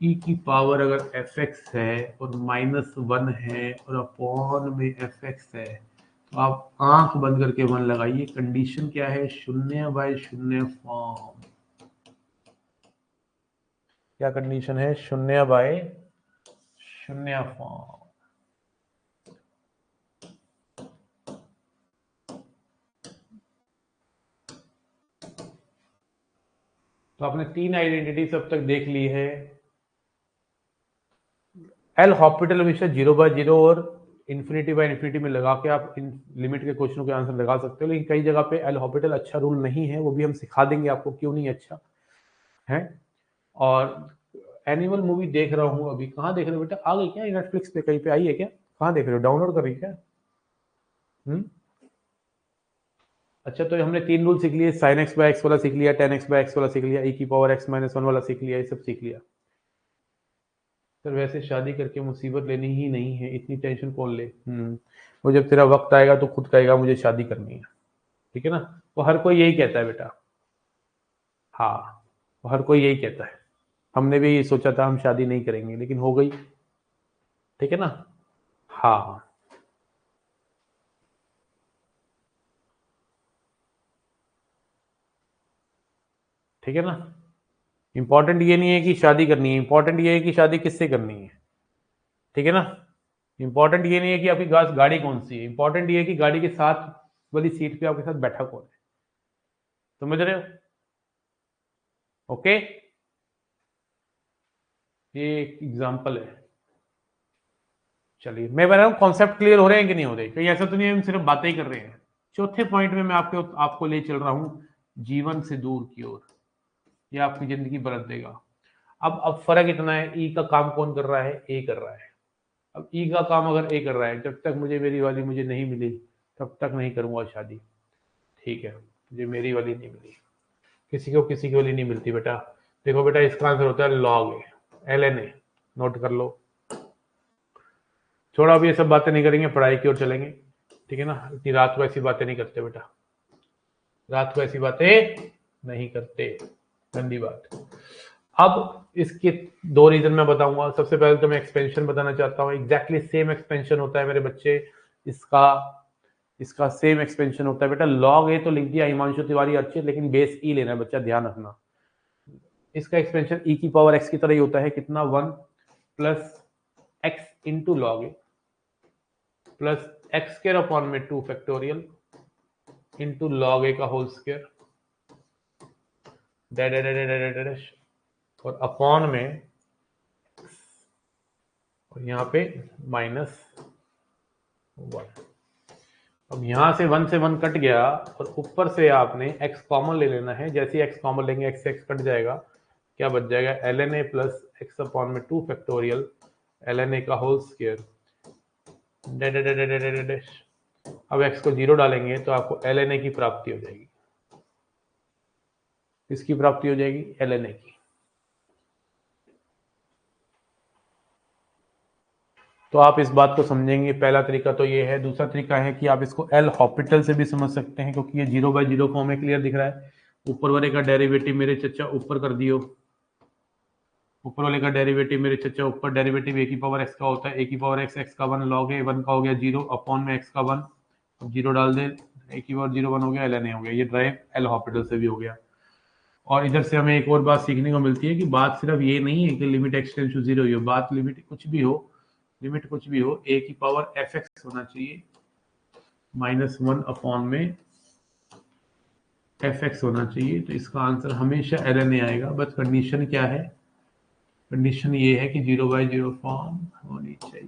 e की पावर अगर fx है और -1 है और अपॉन में fx है तो आप आंख बंद करके 1 लगाइए। कंडीशन क्या है, 0/0 फॉर्म। क्या कंडीशन है, 0/0 फॉर्म। तो आपने 3 आइडेंटिटी अब तक देख ली है। एल हॉस्पिटल हमेशा 0/0 और इन्फिनिटी में लगा के आप इन लिमिट के क्वेश्चनों के आंसर लगा सकते हो। लेकिन कई जगह पे एल हॉस्पिटल अच्छा रूल नहीं है, वो भी हम सिखा देंगे आपको क्यों नहीं अच्छा है। और एनिमल मूवी देख रहा हूँ अभी। कहाँ देख रहे हो बेटा, आ गई क्या नेटफ्लिक्स पे, कहीं पे आई है क्या, कहाँ देख रहे हो, डाउनलोड कर रही क्या। अच्छा, तो हमने 3 रूल सीख लिए, साइन x/x वाला सीख लिया, tan x/x वाला सीख लिया, e की पावर x-1 वाला सीख लिया, ये सब सीख लिया। सर वैसे शादी करके मुसीबत लेनी ही नहीं है, इतनी टेंशन कौन ले। वो जब तेरा वक्त आएगा तो खुद कहेगा मुझे शादी करनी है, ठीक है ना। वो हर कोई यही कहता है बेटा। हाँ, वो हर कोई यही कहता है। हमने भी सोचा था हम शादी नहीं करेंगे, लेकिन हो गई, ठीक है ना। हाँ, ठीक है ना। इंपॉर्टेंट ये नहीं है कि शादी करनी है, इंपॉर्टेंट ये है कि शादी किससे करनी है, ठीक है ना। इंपॉर्टेंट ये नहीं है कि आपकी गाड़ी कौन सी है, इंपॉर्टेंट ये है कि गाड़ी के साथ वाली सीट पे आपके साथ बैठा कौन है। समझ रहे हो? ओके, ये एक एग्जाम्पल है। चलिए, मैं बता रहा हूँ कॉन्सेप्ट क्लियर हो रहे हैं कि नहीं हो रहे, कहीं ऐसा तो नहीं है हम सिर्फ बातें ही कर रहे हैं। चौथे पॉइंट में मैं आपको आपको ले चल रहा हूँ जीवन से दूर की ओर। ये आपकी जिंदगी बदल देगा। अब फर्क इतना है, ई का काम कौन कर रहा है, ए कर रहा है। अब ई का काम अगर ए कर रहा है, जब तक मुझे मेरी वाली मुझे नहीं मिली तब तक नहीं करूंगा शादी, ठीक है। मुझे मेरी वाली नहीं मिली, किसी को किसी की वाली नहीं मिलती बेटा। देखो बेटा, इसका आंसर होता है log A, L N A. Note कर लो। छोड़ा, अब ये सब बातें नहीं करेंगे, पढ़ाई की ओर चलेंगे, ठीक है ना। इतनी रात को ऐसी बातें नहीं करते बेटा, रात को ऐसी बातें नहीं करते, गंदी बात। अब इसके दो रीजन मैं बताऊंगा। सबसे पहले तो मैं एक्सपेंशन बताना चाहता हूँ, एग्जैक्टली सेम एक्सपेंशन होता है मेरे बच्चे। इसका इसका सेम एक्सपेंशन होता है बेटा। लॉग ए तो लिख दिया हिमांशु तिवारी अच्छे, लेकिन बेस ई लेना है बच्चा, ध्यान रखना। इसका एक्सपेंशन ई की पावर एक्स की तरह ही होता है, कितना, 1 प्लस एक्स इंटू लॉग ए प्लस एक्स स्क्र अपॉन में 2 फैक्टोरियल इंटू लॉग ए का होल स्क्र और अपॉन में, और यहाँ पे -1। अब यहाँ से 1 से 1 कट गया और ऊपर से आपने x कॉमन ले लेना है। जैसे ही x कॉमन लेंगे x से x कट जाएगा, क्या बच जाएगा, ln a plus X upon में 2 फैक्टोरियल ln a का होल स्क्वायर। अब x को 0 डालेंगे तो आपको ln a की प्राप्ति हो जाएगी। किसकी प्राप्ति हो जाएगी, ln a की। तो आप इस बात को समझेंगे, पहला तरीका तो ये है। दूसरा तरीका है कि आप इसको एल हॉपिटल से भी समझ सकते हैं, क्योंकि ये 0/0 फॉर्म में क्लियर दिख रहा है। ऊपर वाले का डेरिवेटिव मेरे चचा ऊपर कर दियो, ऊपर वाले का डेरिवेटिव मेरे चचा ऊपर, डेरिवेटिव ए की पावर एक्स का होता है, ए की पावर एक्स, एक्स का 1 लॉग है, 1 का हो गया 0 अपॉन में एक्स का 1। अब 0 डाल दे, ए की पावर 0 1 हो गया, एल एन ए हो गया। ये ड्राइव एल हॉपिटल से भी हो गया। और इधर से हमें एक और बात सीखने को मिलती है कि बात सिर्फ ये नहीं है कि लिमिट एक्स टेंड्स टू 0 ही हो। बात लिमिट कुछ भी हो, लिमिट कुछ भी हो, ए की पावर एफ एक्स होना चाहिए, -1 अपॉन में एफ एक्स होना चाहिए। तो इसका आंसर हमेशा एल एन ए आएगा। बस कंडीशन क्या है, कंडीशन ये है कि 0/0 फॉर्म होनी चाहिए।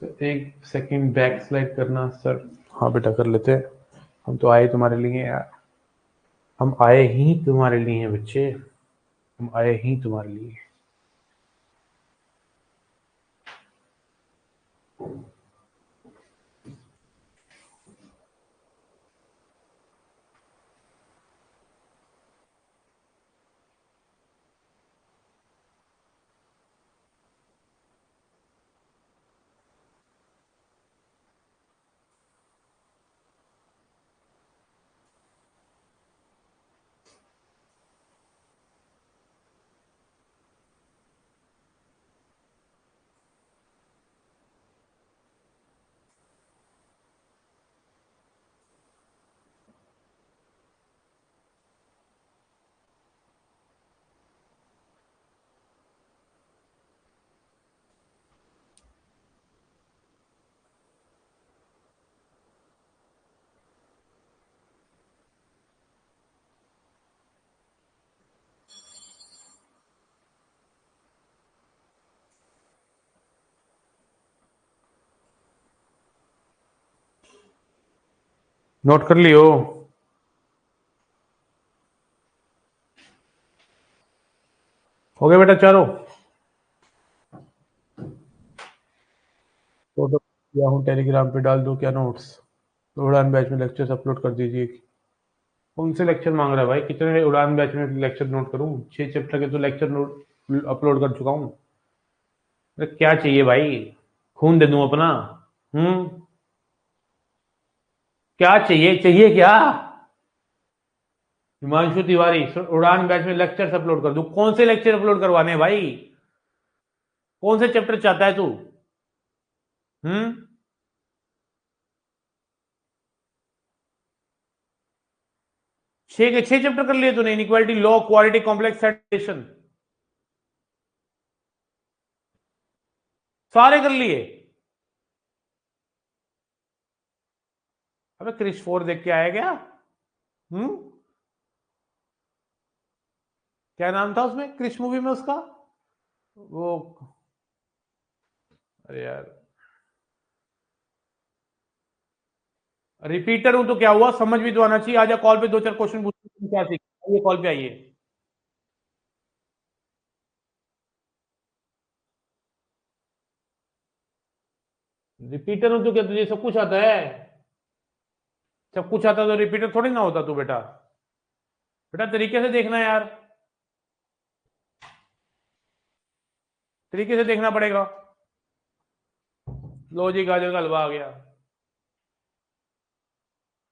तो एक सेकंड बैक स्लाइड करना सर। हाँ बेटा, कर लेते हैं। हम तो आए तुम्हारे लिए यार, हम आए ही तुम्हारे लिए बच्चे, हम आए ही तुम्हारे लिए। नोट कर लियो, हो गया बेटा चारों। फोटो किया हूँ, टेलीग्राम पे डाल दो क्या नोट्स? तो उड़ान बैच में लेक्चर्स अपलोड कर दीजिए। कौन से लेक्चर मांग रहा है भाई? कितने उड़ान बैच में लेक्चर नोट करूँ? 6 चैप्टर के तो लेक्चर नोट अपलोड कर चुका हूँ। अरे क्या चाहिए भाई? खून दे दूं अपना? क्या चाहिए? चाहिए क्या? हिमांशु तिवारी, उड़ान बैच में लेक्चर्स अपलोड कर दूं? कौन से लेक्चर अपलोड करवाने हैं भाई? कौन से चैप्टर चाहता है तू? हम्म 6 के 6 चैप्टर कर लिए तूने? इनइक्वालिटी लॉ, क्वालिटी, कॉम्प्लेक्स सेटेशन, सारे कर लिए? अबे क्रिश 4 देख के आया क्या? हम्म क्या नाम था उसमें, क्रिश मूवी में उसका? वो, अरे यार, रिपीटर हूं तो क्या हुआ? समझ भी तो आना चाहिए। आजा कॉल पे 2-4 क्वेश्चन पूछ, क्या सीख? आइए कॉल पे आइए। रिपीटर हूं तो क्या तुझे सब कुछ आता है? सब कुछ आता तो रिपीटर थोड़ी ना होता तू बेटा। बेटा तरीके से देखना यार, तरीके से देखना पड़ेगा। लो जी, गाजर का हलवा आ गया।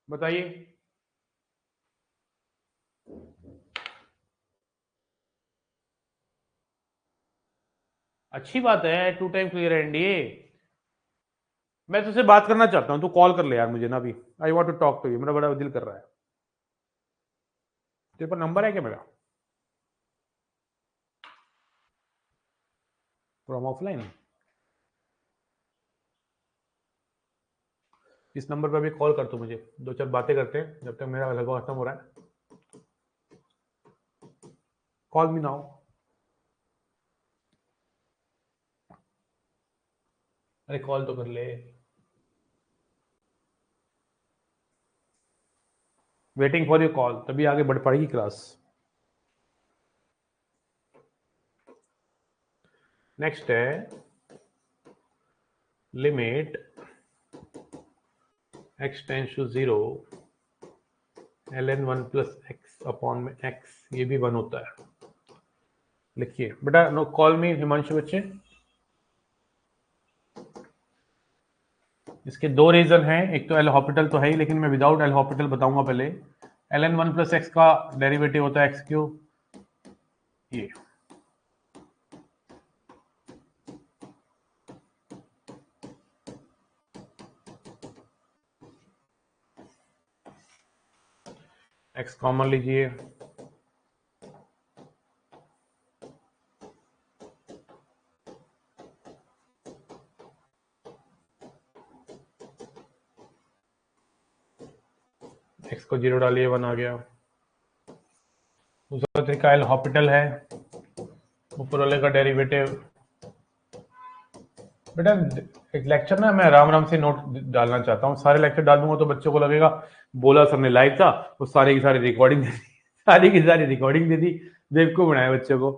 बताइए। अच्छी बात है, 2 टाइम क्लियर है एनडीए। मैं तुझसे बात करना चाहता हूं, तू कॉल कर ले यार मुझे ना अभी। I want to talk to you, मेरा बड़ा दिल कर रहा है। तेरे पर नंबर है क्या मेरा? From offline? इस नंबर पर अभी कॉल कर तू मुझे, 2-4 बातें करते हैं जब तक मेरा लगभग खत्म हो रहा है। Call me now. अरे कॉल तो कर ले। वेटिंग फॉर योर कॉल, तभी आगे बढ़ पाएगी क्लास। नेक्स्ट है limit x tends to 0 ln 1 plus X upon में x, ये भी 1 होता है। लिखिए बेटा। नो कॉल मी हिमांशु बच्चे। इसके 2 रीजन हैं। एक तो एल हॉपिटल तो है ही, लेकिन मैं विदाउट एल हॉपिटल बताऊंगा पहले। ln 1 प्लस एक्स का डेरिवेटिव होता है एक्स क्यूब, ये। एक्स कॉमन लीजिए। एक्स को 0 डालिए, 1 आ गया। दूसरा तरीका एल हॉपिटल है, ऊपर वाले का डेरिवेटिव। बेटा एक लेक्चर ना मैं राम राम से नोट डालना चाहता हूँ। सारे लेक्चर डाल दूंगा तो बच्चों को लगेगा बोला सर ने लाइव था, वो सारी की सारी रिकॉर्डिंग दे दी, सारी की सारी रिकॉर्डिंग दे दी। बेवकूफ बनाया बच्चों को।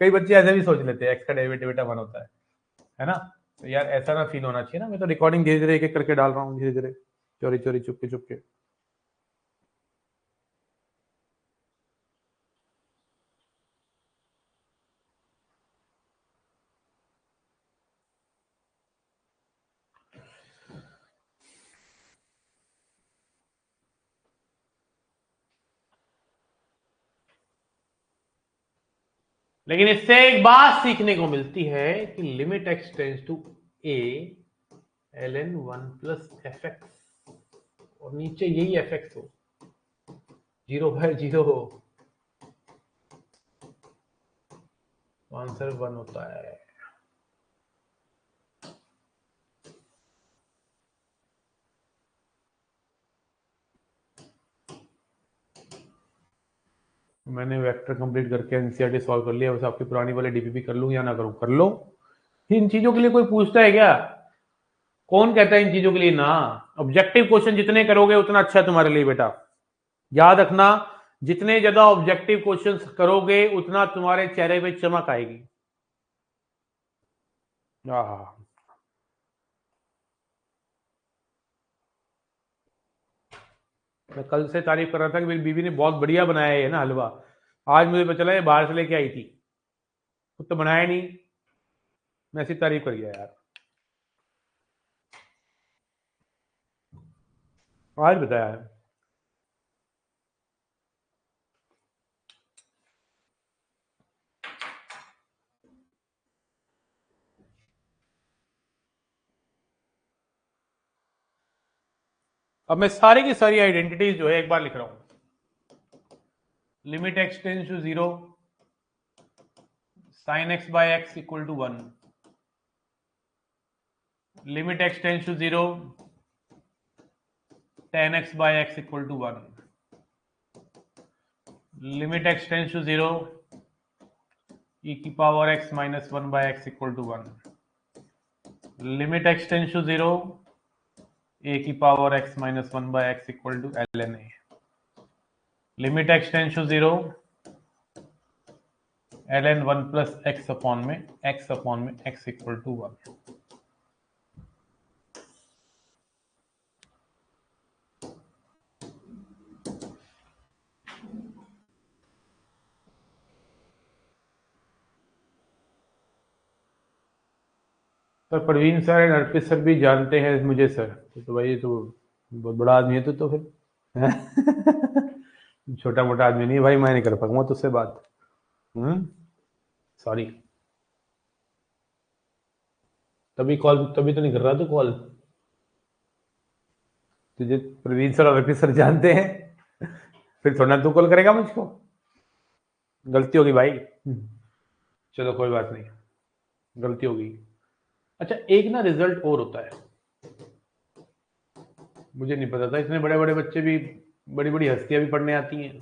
कई बच्चे ऐसे भी सोच लेते हैं एक्स का डेरिवेटिव बेटा 1 होता है ना? तो यार ऐसा ना फील होना चाहिए ना। मैं तो रिकॉर्डिंग धीरे धीरे एक एक करके डाल रहा हूँ, धीरे धीरे, चोरी चोरी, चुपके चुपके। लेकिन इससे एक बात सीखने को मिलती है कि limit X tends to A ln 1 plus F X, और नीचे यही एफ एक्स हो, 0/0 हो, तो आंसर 1 होता है। मैंने वेक्टर कंप्लीट करके एनसीईआरटी सॉल्व कर लिया, बस आपकी पुरानी वाले डीपीपी कर लूं या ना करूं? कर लो। इन चीजों के लिए कोई पूछता है क्या? कौन कहता है इन चीजों के लिए ना? ऑब्जेक्टिव क्वेश्चन जितने करोगे उतना अच्छा है तुम्हारे लिए बेटा। याद रखना, जितने ज्यादा ऑब्जेक्टिव क्वेश्चंस करोगे उतना तुम्हारे चेहरे पे चमक आएगी। मैं कल से तारीफ कर रहा था कि मेरी बीवी ने बहुत बढ़िया बनाया है ना हलवा, आज मुझे पता चला ये बाहर से लेके आई थी, खुद तो बनाया नहीं, मैं ऐसी तारीफ कर गया यार। आज बताया है। अब मैं सारी की सारी आइडेंटिटीज जो है एक बार लिख रहा हूं। Limit X tends to 0, sin x by x equal to 1, limit x tends to 0, tan x by x equal to 1, limit x tends to 0, e की power x minus 1 by x equal to 1, limit x tends to 0, a की power x minus 1 by x equal to ln a, limit x tends to 0, ln 1 plus x upon में x equal to 1। Sir Praveen sir and Arpit sir भी जानते हैं मुझे sir, तो भाई तो बहुत बड़ा आदमी है तो फिर छोटा मोटा आदमी नहीं भाई, मैं नहीं कर पाऊंगा तुझसे बात। सॉरी, तभी तो नहीं कर रहा तू कॉल। तुझे प्रवीण सर और अर्पित सर जानते हैं, फिर थोड़ा तू कॉल करेगा मुझको, गलती होगी भाई। चलो कोई बात नहीं, गलती होगी। अच्छा एक ना रिजल्ट और होता है, मुझे नहीं पता था, इतने बड़े बड़े बच्चे भी, बड़ी बड़ी हस्तियां भी पढ़ने आती हैं।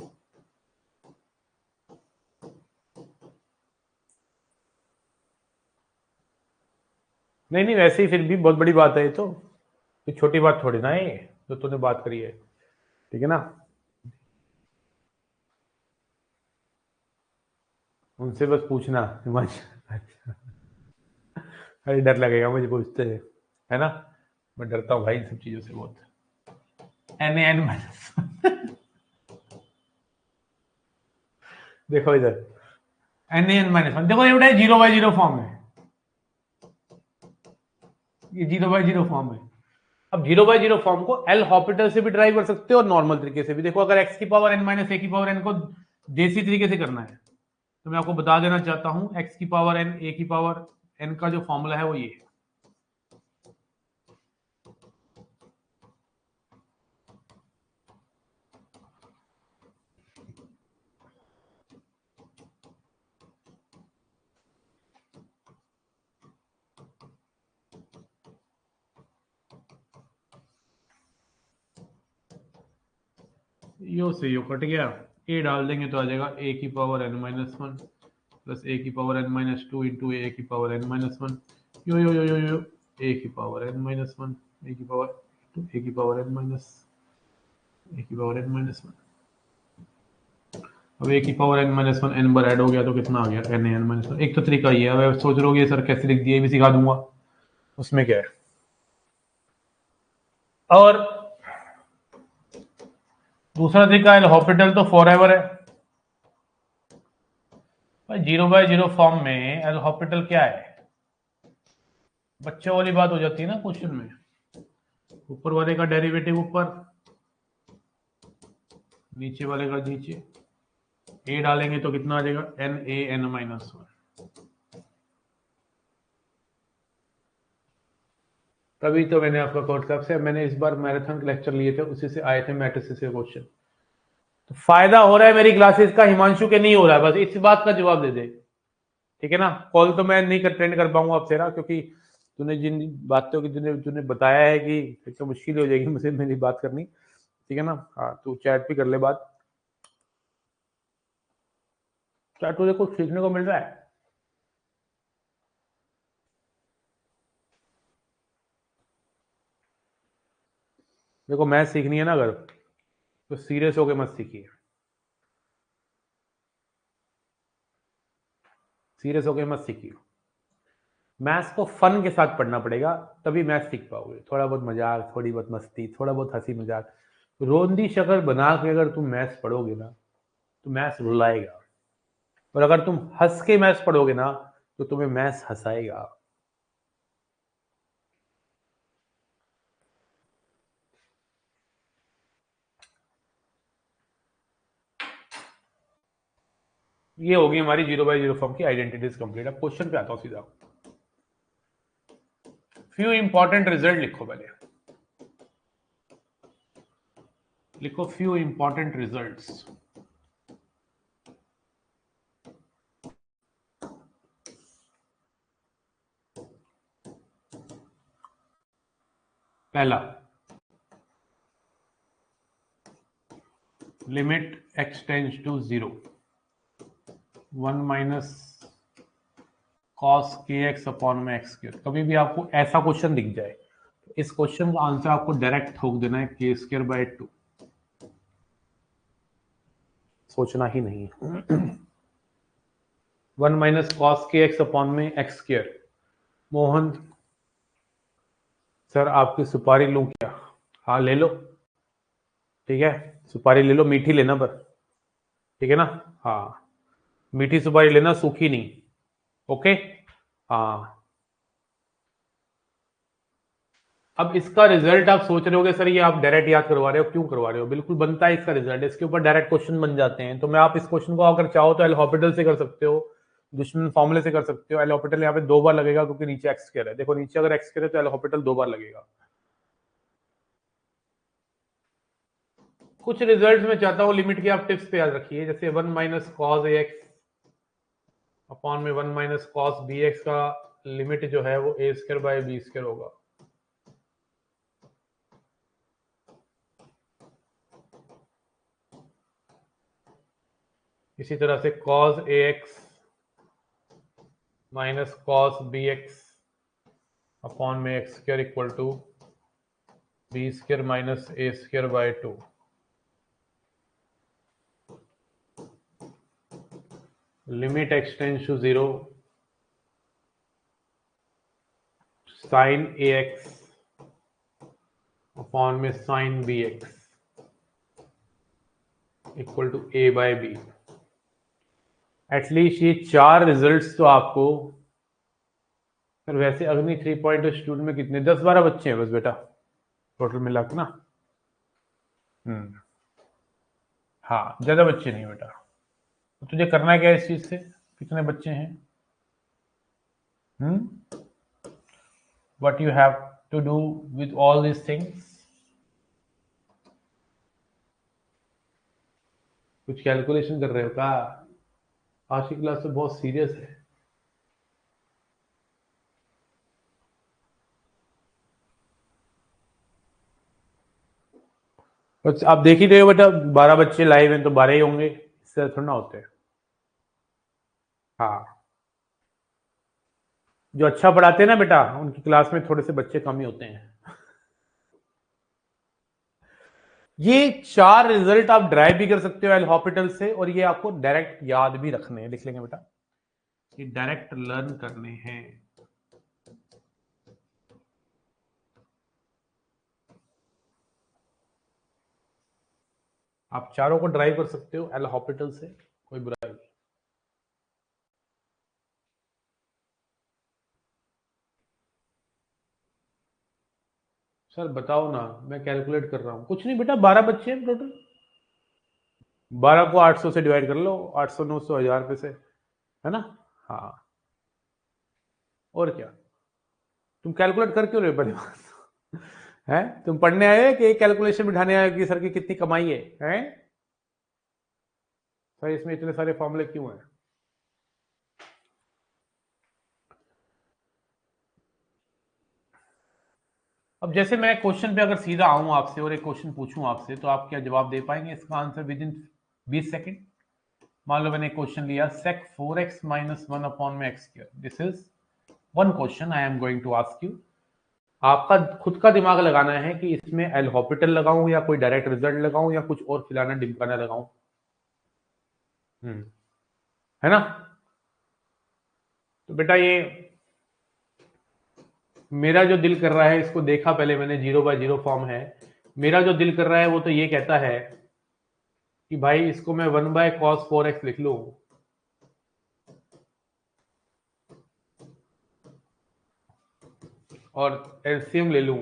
नहीं नहीं, वैसे ही फिर भी बहुत बड़ी बात है ये तो, छोटी बात थोड़ी ना है जो तूने बात करी है, ठीक है ना। उनसे बस पूछना अच्छा, अरे डर लगेगा मुझे पूछते है ना, मैं डरता हूँ भाई इन सब चीजों से बहुत। एन माइनस देखो इधर, एन माइनस 1 देखो, ये 0/0 फॉर्म है, ये 0/0 फॉर्म है। अब 0/0 फॉर्म को एल हॉपिटल से भी ड्राइव कर सकते हो और नॉर्मल तरीके से भी। देखो अगर x की पावर n माइनस a की पावर n को देसी तरीके से करना है तो मैं आपको बता देना चाहता हूं, x की पावर n a की पावर n का जो फॉर्मूला है वो ये है। यो से यो कट गया, a डाल देंगे तो आ जाएगा a की power n minus 1 plus a की power n minus 2 into a की power n minus 1, yo yo yo yo yo a की पावर n माइनस 1, a की पावर a की पावर n माइनस a की पावर n माइनस 1। अब a की power n minus 1 n बार add हो गया तो कितना आ गया, n माइनस 1। एक तो तरीका ये है, अब सोच रहे हो सर कैसे लिख दिया, भी सिखा दूंगा, उसमें क्या है। और दूसरा तरीका एल हॉपिटल तो फॉरएवर है भाई, 0/0 फॉर्म में एल हॉपिटल क्या है, बच्चे वाली बात हो जाती है ना क्वेश्चन में, ऊपर वाले का डेरिवेटिव ऊपर, नीचे वाले का नीचे, ए डालेंगे तो कितना आ जाएगा, n माइनस 1। तभी तो मैंने आपका व्हाट्सएप से, मैंने इस बार मैराथन के लेक्चर लिए थे, उसी से आए थे मैट्रिसेस के क्वेश्चन। तो फायदा हो रहा है मेरी क्लासेस का, हिमांशु के नहीं हो रहा है, बस इस बात का जवाब दे दे, ठीक है ना। कॉल तो मैं नहीं अटेंड कर पाऊंगा अब तेरा, क्योंकि तूने जिन बातों की तूने बताया है कि फिर तो मुश्किल हो जाएगी मुझे मेरी बात करनी, ठीक है ना। हाँ तू चैट भी कर ले बात, क्या तुझे कुछ सीखने को मिल रहा है। देखो मैथ सीखनी है ना अगर, तो सीरियस होके मत सीखिए, सीरियस होके मत सीखिए, मैथ्स को फन के साथ पढ़ना पड़ेगा, तभी मैथ सीख पाओगे। थोड़ा बहुत मजाक, थोड़ी बहुत मस्ती, थोड़ा बहुत हंसी मजाक, रोंदी शक्ल बना के अगर तुम मैथ्स पढ़ोगे ना तो मैथ्स रुलाएगा, और अगर तुम हंस के मैथ्स पढ़ोगे ना तो तुम्हें मैथ्स हंसाएगा। ये होगी हमारी 0/0 फॉर्म की आइडेंटिटीज कंप्लीट। अब क्वेश्चन पे आता हूं सीधा। फ्यू इंपॉर्टेंट रिजल्ट लिखो, पहले लिखो फ्यू इंपॉर्टेंट रिजल्ट्स। पहला, limit x tends to 0, 1 minus cos kx upon में एक्स स्क्वायर। कभी भी आपको ऐसा क्वेश्चन दिख जाए तो इस क्वेश्चन का आंसर आपको डायरेक्ट ठोक देना है के स्क्वायर बाय 2, सोचना ही नहीं है। 1 माइनस कॉस के एक्स अपॉन में एक्स स्क्वायर। मोहन सर आपकी सुपारी लूं क्या? हाँ ले लो, ठीक है, सुपारी ले लो, मीठी लेना पर, ठीक है ना? हाँ, मीठी सुपारी लेना, सूखी नहीं। ओके, हाँ। अब इसका रिजल्ट आप सोच रहे होगे सर ये आप डायरेक्ट याद करवा रहे हो, क्यों करवा रहे हो? बिल्कुल बनता है इसका रिजल्ट, इसके ऊपर डायरेक्ट क्वेश्चन बन जाते हैं। तो मैं आप इस क्वेश्चन को अगर चाहो तो एल हॉपिटल से कर सकते हो, दुश्मन फॉर्मूले से कर सकते हो। एल हॉपिटल यहाँ पे 2 बार लगेगा क्योंकि नीचे एक्स स्क्वायर है। देखो नीचे अगर एक्स स्क्वायर है तो एल हॉपिटल 2 बार लगेगा। कुछ रिजल्ट में चाहता हूँ लिमिट की आप टिप्स पे याद रखिए, जैसे 1 minus cos a x upon में 1 माइनस कॉस बी एक्स का लिमिट जो है वो a square by b square होगा। इसी तरह से cos ax minus cos bx upon में x square equal to b square minus A square by 2। Limit x tends to 0, sine ax upon में sine bx equal to a by b. At least ये 4 results तो आपको, sir वैसे अग्नि 3.2 student में कितने 10-12 बच्चे हैं बस बेटा टोटल मिला के ना। हाँ, ज्यादा बच्चे नहीं बेटा। तो तुझे करना क्या है इस चीज से? कितने बच्चे हैं? what you have to do with all these things? कुछ कैलकुलेशन कर रहे हो क्या? आज की क्लास तो बहुत सीरियस है। बस आप देख ही रहे हो बेटा, 12 बच्चे लाइव हैं तो 12 ही होंगे, इससे थोड़ा ना होते हैं। हाँ, जो अच्छा पढ़ाते हैं ना बेटा उनकी क्लास में थोड़े से बच्चे कम ही होते हैं। ये 4 रिजल्ट आप ड्राइव भी कर सकते हो एल हॉपिटल से, और ये आपको डायरेक्ट याद भी रखने हैं, लिख लेंगे बेटा, ये डायरेक्ट लर्न करने हैं। आप चारों को ड्राइव कर सकते हो एल हॉपिटल से, कोई बुराई नहीं। सर बताओ ना, मैं कैलकुलेट कर रहा हूं। कुछ नहीं बेटा, 12 बच्चे हैं टोटल, 12 को 800 से डिवाइड कर लो, 800 900 1000 पे से, है ना? हाँ, और क्या? तुम कैलकुलेट कर क्यों रहे हो पहले बात? है तुम पढ़ने आए हो कि कैलकुलेशन बिठाने आए हो कि सर की कितनी कमाई है? हैं सर इसमें इतने सारे फॉर्मूले क्यों हैं? अब जैसे मैं क्वेश्चन पे अगर सीधा आऊं आपसे और एक क्वेश्चन पूछूं आपसे, तो आप क्या जवाब दे पाएंगे इसका आंसर विद इन 20 सेकेंड? मान लो मैंने क्वेश्चन लिया sec 4x माइनस 1 अपॉन में x square. This is one question I am going to ask you. आपका खुद का दिमाग लगाना है कि इसमें एल हॉपिटल लगाऊं या कोई डायरेक्ट रिजल्ट लगाऊं या कुछ और खिलाना डिमकाना लगाऊं। है ना? तो बेटा ये मेरा जो दिल कर रहा है इसको देखा पहले मैंने, 0/0 फॉर्म है, मेरा जो दिल कर रहा है वो तो ये कहता है कि भाई इसको मैं 1/cos4x लिख लूं और एलसीएम ले लूं,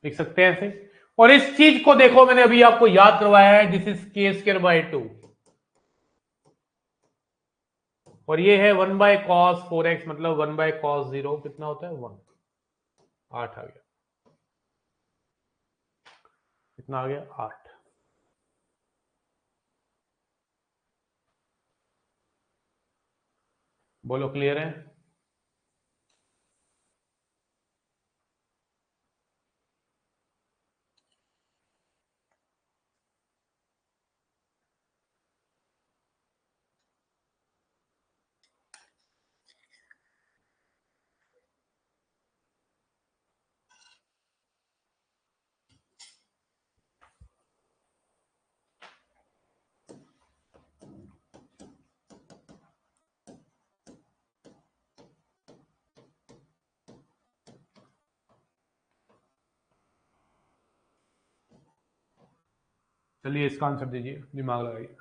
लिख सकते हैं ऐसे। और इस चीज को देखो, मैंने अभी आपको याद करवाया है, दिस इज k²/2 और ये है 1/cos4x, मतलब 1/cos0 कितना होता है 1, 8 आ गया। कितना आ गया 8। बोलो क्लियर है? चलिए इसका आंसर दीजिए, दिमाग लगाइए।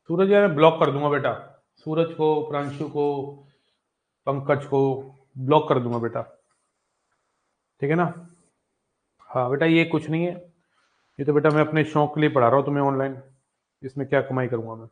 सूरज यार मैं ब्लॉक कर दूंगा बेटा, सूरज को, प्रांशु को, पंकज को ब्लॉक कर दूंगा बेटा, ठीक है ना? हाँ बेटा ये कुछ नहीं है, ये तो बेटा मैं अपने शौक के लिए पढ़ा रहा हूँ तुम्हें ऑनलाइन, इसमें क्या कमाई करूंगा मैं?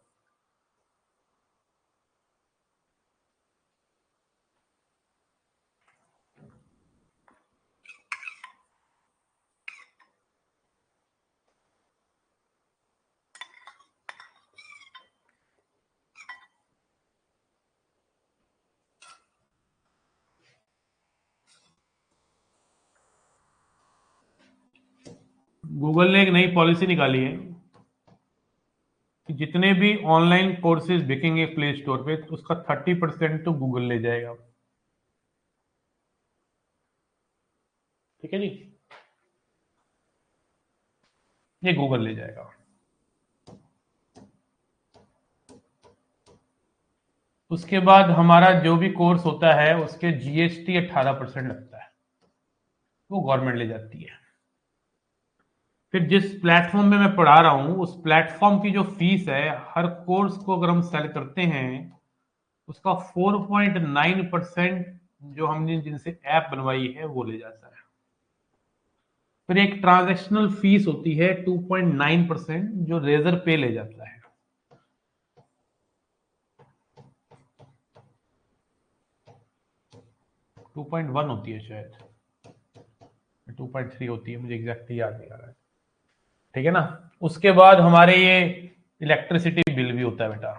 गूगल ने एक नई पॉलिसी निकाली है कि जितने भी ऑनलाइन कोर्सेज बिकेंगे प्ले स्टोर पे, तो उसका 30% तो गूगल ले जाएगा, ठीक है जी? ये गूगल ले जाएगा। उसके बाद हमारा जो भी कोर्स होता है उसके जीएसटी 18% लगता है, वो गवर्नमेंट ले जाती है। फिर जिस प्लेटफॉर्म में मैं पढ़ा रहा हूं उस प्लेटफॉर्म की जो फीस है, हर कोर्स को अगर हम सेल करते हैं, उसका 4.9% जो हमने जिनसे ऐप बनवाई है वो ले जाता है। फिर एक ट्रांजैक्शनल फीस होती है 2.9% जो रेजर पे ले जाता है। टू 2.1 होती है शायद, 2.3 होती है, मुझे एग्जैक्टली याद नहीं आ रहा है, ठीक है ना? उसके बाद हमारे ये इलेक्ट्रिसिटी बिल भी होता है बेटा।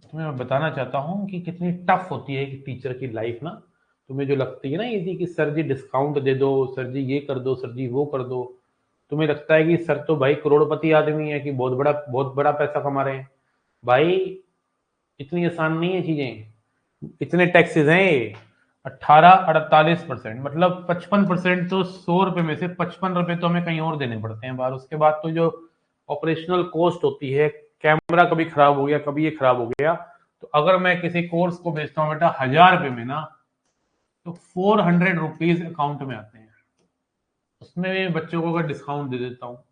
तुम्हें मैं बताना चाहता हूं कि कितनी टफ होती है एक टीचर की लाइफ ना। तुम्हें जो लगती है ना इजी कि सर जी डिस्काउंट दे दो, सर जी ये कर दो, सर जी वो कर दो, तुम्हें लगता है कि सर तो भाई करोड़पति आदमी है कि बहुत बड़ा पैसा कमा रहे हैं। भाई इतनी आसान नहीं है चीजें, इतने टैक्सेस हैं ये 18-48%, मतलब 55%, तो 100 रुपए में से 55 रुपए तो हमें कहीं और देने पड़ते हैं बाहर। उसके बाद तो जो ऑपरेशनल कॉस्ट होती है, कैमरा कभी खराब हो गया, कभी ये खराब हो गया, तो अगर मैं किसी कोर्स को बेचता हूँ बेटा 1000 रुपए में ना, तो 400 रुपीज अकाउंट में आते हैं। उसमें बच्चों को अगर डिस्काउंट दे देता हूँ,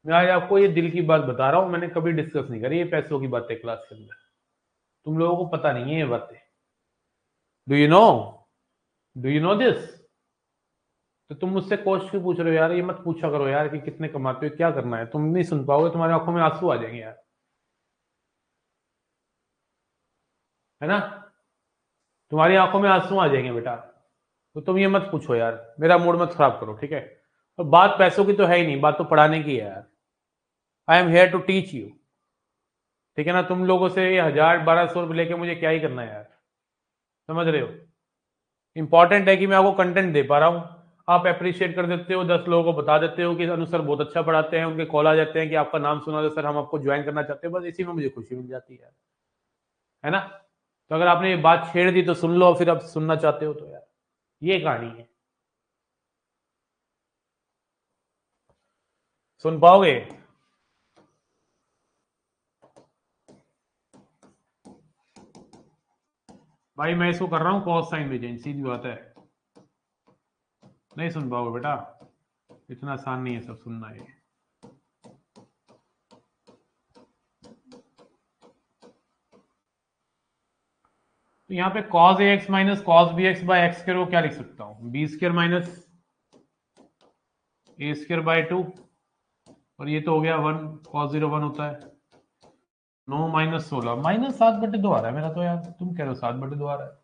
मैं आज आपको ये दिल की बात बता रहा हूँ, मैंने कभी डिस्कस नहीं करी ये पैसों की बातें क्लास के अंदर, तुम लोगों को पता नहीं है ये बातें। Do you know, do you know this? तो तुम मुझसे कॉस्ट क्यों पूछ रहे हो यार? ये मत पूछा करो यार कि कितने कमाते हो, क्या करना है, तुम नहीं सुन पाओगे, तुम्हारी आंखों में आंसू आ जाएंगे यार, है ना? तुम्हारी आंखों में आंसू आ जाएंगे बेटा। तो तुम ये मत पूछो यार, मेरा मूड मत खराब करो, ठीक है? और बात पैसों की तो है ही नहीं, बात तो पढ़ाने की है यार। I am here to teach you, ठीक है ना? तुम लोगों से 1000-1200 रुपये लेके मुझे क्या ही करना है यार, समझ रहे हो? इंपॉर्टेंट है कि मैं आपको कंटेंट दे पा रहा हूँ, आप अप्रिशिएट कर देते हो, 10 लोगों को बता देते हो कि अनु सर बहुत अच्छा पढ़ाते हैं, उनके कॉल आ जाते हैं कि आपका नाम सुना दो सर, हम आपको ज्वाइन करना चाहते हैं, बस इसी में मुझे खुशी मिल जाती है ना? तो अगर आपने ये बात छेड़ दी तो सुन लो, फिर आप सुनना चाहते हो तो यार ये कहानी है। सुन पाओगे? भाई मैं इसको कर रहा हूँ कॉस साइन में चेंज, सीधी बात है। नहीं सुन पाओगे बेटा, इतना आसान नहीं है सब सुनना है। तो यहाँ पे cos ax minus cos bx by X square को क्या लिख सकता हूँ? B square minus A square by 2, और ये तो हो गया 1, cos 0 1 होता है। 9 माइनस 16 माइनस 7/2 आ रहा है मेरा तो यार, तुम कह रहे हो 7/2 आ रहा है।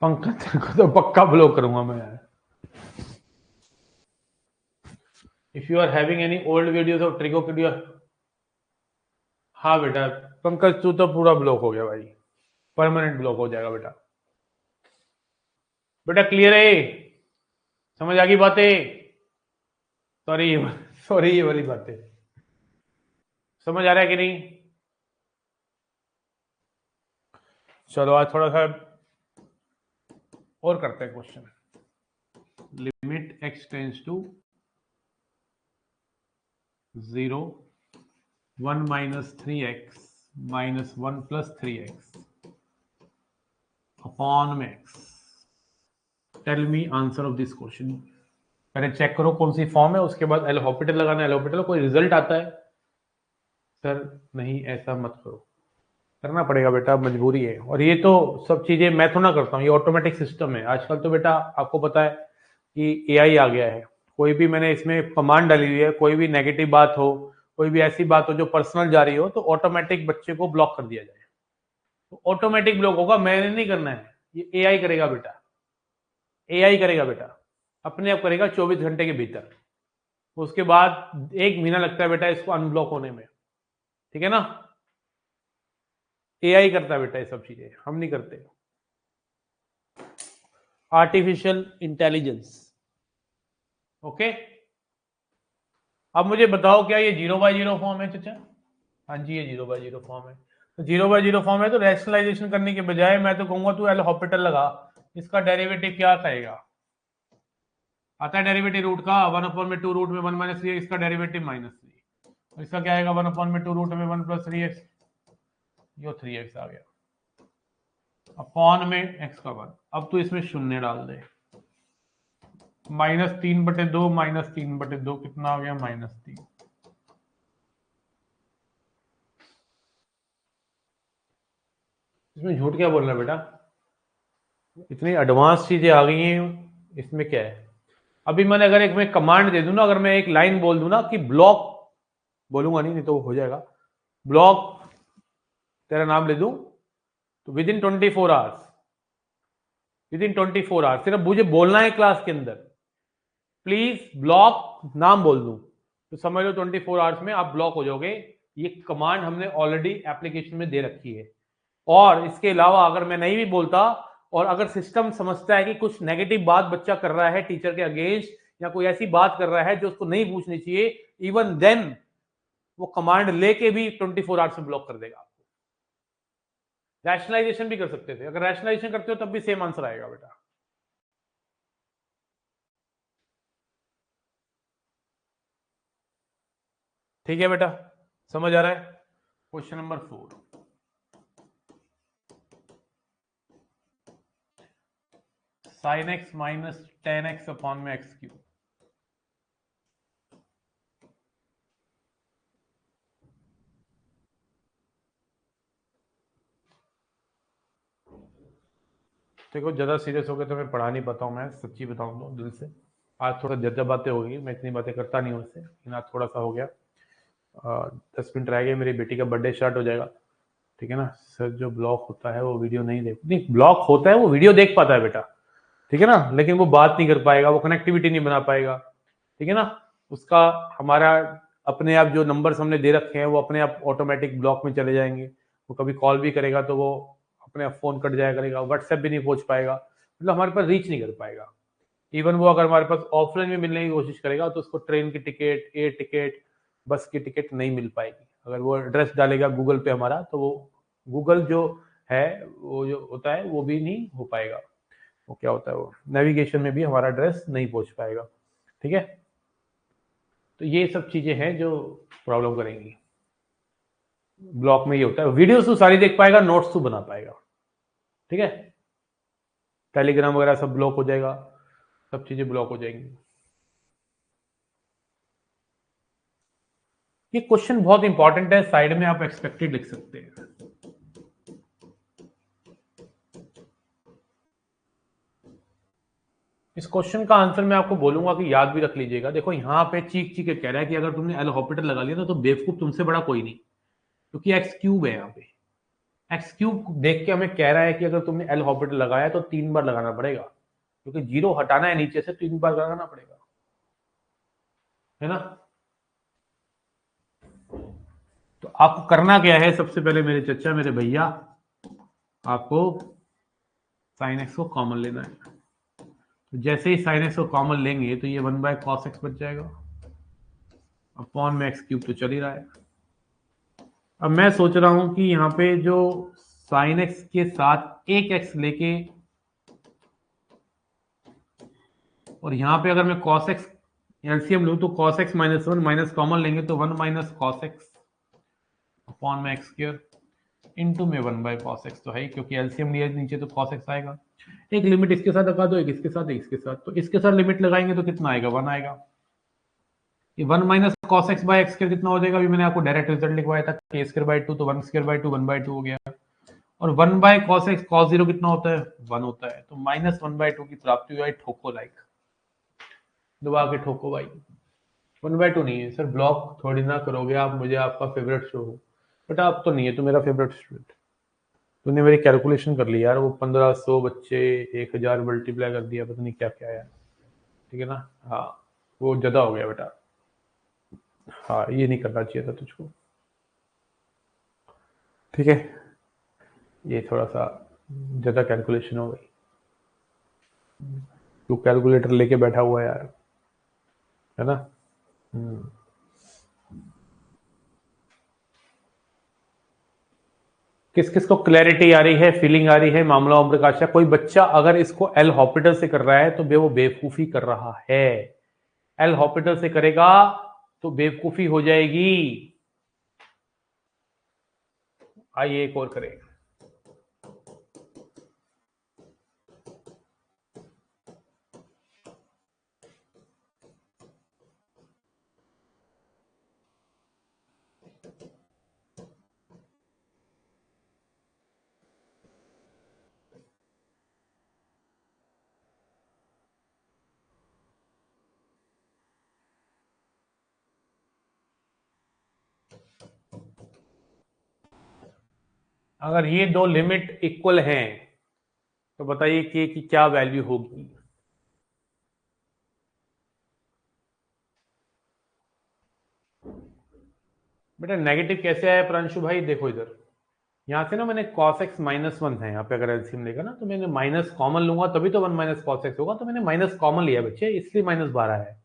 पंकज को तो पक्का ब्लॉक करूंगा मैं यार। If you are having any old videos of trigo video. हाँ बेटा पंकज तू तो पूरा ब्लॉक हो गया भाई, परमानेंट ब्लॉक हो जाएगा बेटा। बेटा क्लियर है, समझ आ गई बातें? सॉरी सॉरी ये वाली बातें समझ आ रहा है कि नहीं? चलो आज थोड़ा सा और करते हैं question. Limit x tends to 0 1 minus 3x minus 1 plus 3x upon में x। Tell me answer of this question. पहले चेक करो कौन सी फॉर्म है, उसके बाद एल हॉस्पिटल लगाना। एल हॉस्पिटल कोई रिजल्ट आता है? सर नहीं ऐसा मत करो, करना पड़ेगा बेटा, मजबूरी है। और ये तो सब चीजें मैं थोड़ा ना करता हूँ, ये ऑटोमेटिक सिस्टम है आजकल तो बेटा। आपको पता है कि एआई आ गया है। कोई भी मैंने इसमें कमांड डाली हुई है, कोई भी नेगेटिव बात हो, कोई भी ऐसी बात हो जो पर्सनल जा रही हो, तो ऑटोमेटिक बच्चे को ब्लॉक कर दिया जाए। तो ऑटोमेटिक ब्लॉक होगा, मैंने नहीं करना है, ये एआई करेगा बेटा। एआई करेगा बेटा, अपने आप करेगा 24 घंटे के भीतर। उसके बाद 1 महीना लगता है बेटा इसको अनब्लॉक होने में, ठीक है ना? एआई करता है बेटा ये सब चीजें, हम नहीं करते। Artificial intelligence, okay. अब मुझे बताओ क्या ये 0/0 फॉर्म है चाचा? हाँ जी ये 0/0 फॉर्म है। तो 0/0 फॉर्म है तो रैशनलाइजेशन करने के बजाय मैं तो कहूंगा तू एल हॉस्पिटल लगा। इसका डेरिवेटिव क्या कहेगा? आता है डेरिवेटिव रूट का 1/2 रूट में 1 माइनस 3, इसका डेरिवेटिव -3। इसका क्या आएगा 1/2 रूट में 1 प्लस 3x, यो 3x आ गया अपॉन में x का 1। अब तो इसमें शून्य डाल दे। -3/2 -3/2 कितना आ गया? -3। इसमें झूठ क्या बोलना बेटा, इतनी एडवांस चीजें आ गई हैं इसमें क्या है? अभी मैंने अगर एक मैं कमांड दे दूं ना, अगर मैं एक लाइन बोल दूं ना कि ब्लॉक, बोलूंगा नहीं तो हो जाएगा, ब्लॉक तेरा नाम ले दूं, तो विद इन 24 आवर्स, सिर्फ मुझे बोलना है क्लास के अंदर प्लीज ब्लॉक नाम बोल दूं, तो समझ लो 24 आवर्स में आप ब्लॉक हो जाओगे। ये कमांड हमने ऑलरेडी एप्लीकेशन में दे रखी है। और इसके अलावा अगर मैं नहीं भी बोलता, और अगर सिस्टम समझता है कि कुछ नेगेटिव बात बच्चा कर रहा है टीचर के अगेंस्ट, या कोई ऐसी बात कर रहा है जो उसको नहीं पूछनी चाहिए, इवन देन वो कमांड लेके भी 24 आवर्स में ब्लॉक कर देगा आपको। रैशनलाइजेशन भी कर सकते थे, अगर रैशनलाइजेशन करते हो तब भी सेम आंसर आएगा बेटा। ठीक है बेटा, समझ आ रहा है? Question number 4, sin x minus 10x upon में x क्यूब। देखो ज्यादा सीरियस हो गए तो मैं पढ़ा नहीं पाता हूँ, मैं सच्ची बताऊँ तो दिल से। आज थोड़ा ज्यादा बातें हो गई, मैं इतनी बातें करता नहीं हूँ उससे, लेकिन आज थोड़ा सा हो गया। 10 मिनट रह गए, मेरी बेटी का बर्थडे स्टार्ट हो जाएगा, ठीक है ना? सर जो ब्लॉक होता है वो वीडियो नहीं ब्लॉक होता है वो वीडियो देख पाता है बेटा, ठीक है ना? लेकिन वो बात नहीं कर पाएगा, वो कनेक्टिविटी नहीं बना पाएगा, ठीक है ना? उसका हमारा अपने आप जो नंबर्स हमने दे रखे हैं वो अपने आप ऑटोमेटिक ब्लॉक में चले जाएंगे। वो कभी कॉल भी करेगा तो वो अपने आप फोन कट जाया करेगा, व्हाट्सएप भी नहीं पहुंच पाएगा, मतलब हमारे पास रीच नहीं कर पाएगा। इवन वो अगर हमारे पास ऑफलाइन में मिलने की कोशिश करेगा तो उसको ट्रेन की टिकट, एयर टिकट, बस की टिकट नहीं मिल पाएगी। अगर वो एड्रेस डालेगा गूगल पे हमारा तो वो गूगल जो है वो जो होता है वो भी नहीं हो पाएगा। वो क्या होता है, वो नेविगेशन में भी हमारा एड्रेस नहीं पहुंच पाएगा। ठीक है, तो ये सब चीजें हैं जो प्रॉब्लम करेंगी। ब्लॉक में ये होता है, वीडियोस तो सारी देख पाएगा, नोट्स तो बना पाएगा। ठीक है, टेलीग्राम वगैरह सब ब्लॉक हो जाएगा, सब चीजें ब्लॉक हो जाएंगी। ये क्वेश्चन बहुत इंपॉर्टेंट है, साइड में आप एक्सपेक्टेड लिख सकते हैं। इस क्वेश्चन का आंसर मैं आपको बोलूंगा कि याद भी रख लीजिएगा। देखो यहाँ पे चीख चीख के कह रहा है कि अगर तुमने एल हॉपिटल लगा लिया ना तो बेवकूफ तुमसे बड़ा कोई नहीं, क्योंकि एक्स क्यूब है। यहाँ पे एक्स क्यूब देख के हमें कह रहा है कि अगर तुमने एल हॉपिटल लगाया तो 3 बार लगाना पड़ेगा, क्योंकि जीरो हटाना है नीचे से, 3 बार लगाना पड़ेगा, है ना। तो आपको करना क्या है, सबसे पहले मेरे चचा मेरे भैया, आपको साइन एक्स को कॉमन लेना है। तो जैसे ही साइन एक्स को कॉमन लेंगे तो ये 1/cos x बच जाएगा, अपॉन में एक्स क्यूब तो चल ही रहा है। अब मैं सोच रहा हूं कि यहाँ पे जो साइन एक्स के साथ एक एक्स लेके और यहाँ पे अगर मैं cos x एलसीएम लूं तो cos x -1 माइनस कॉमन लेंगे तो 1 - cos x अपॉन में एक्स स्क्वायर इंटू में 1/cos x तो है, क्योंकि एलसीएम लिया नीचे तो cos x आएगा। एक लिमिट इसके साथ लगा दो, एक इसके साथ, एक इसके साथ, तो इसके साथ लिमिट लगाएंगे तो कितना आएगा, 1 आएगा। ये 1 - cos x by X square कितना हो जाएगा, अभी मैंने आपको डायरेक्ट रिजल्ट लिखवाया था k²/2, तो 1²/2 1/2 हो गया। और 1/cos x cos 0 कितना होता है, 1 होता है, तो -1/2 की प्राप्ति हुई। ठोको लाइक, दबा के ठोको भाई। 1/2 नहीं है सर, ब्लॉक थोड़ी ना करोगे आप, मुझे आपका फेवरेट शो हो, बट आप तो नहीं है, तो मेरा फेवरेट स्टूडेंट। तूने मेरी कैलकुलेशन कर ली यार, वो 1500 बच्चे 1000 मल्टीप्लाई कर दिया, पता नहीं क्या क्या यार। ठीक है ना, हाँ वो ज्यादा हो गया बेटा, हाँ ये नहीं करना चाहिए था तुझको। ठीक है, ये थोड़ा सा ज्यादा कैलकुलेशन हो गई। तू कैलकुलेटर लेके बैठा हुआ है यार, है ना। किस किस को क्लैरिटी आ रही है, फीलिंग आ रही है, मामला ओम प्रकाश है। कोई बच्चा अगर इसको एल हॉपिटल से कर रहा है तो वो बेवकूफी कर रहा है। एल हॉपिटल से करेगा तो बेवकूफी हो जाएगी। आइए एक और करें। अगर ये दो लिमिट इक्वल हैं तो बताइए के की क्या वैल्यू होगी। बेटा नेगेटिव कैसे आया प्रांशु भाई, देखो इधर, यहां से ना मैंने cos x -1 है, यहाँ पे अगर एलसीएम लेगा ना तो मैंने माइनस कॉमन लूंगा तभी तो 1 - cos x होगा, तो मैंने माइनस कॉमन लिया बच्चे, इसलिए -12 है।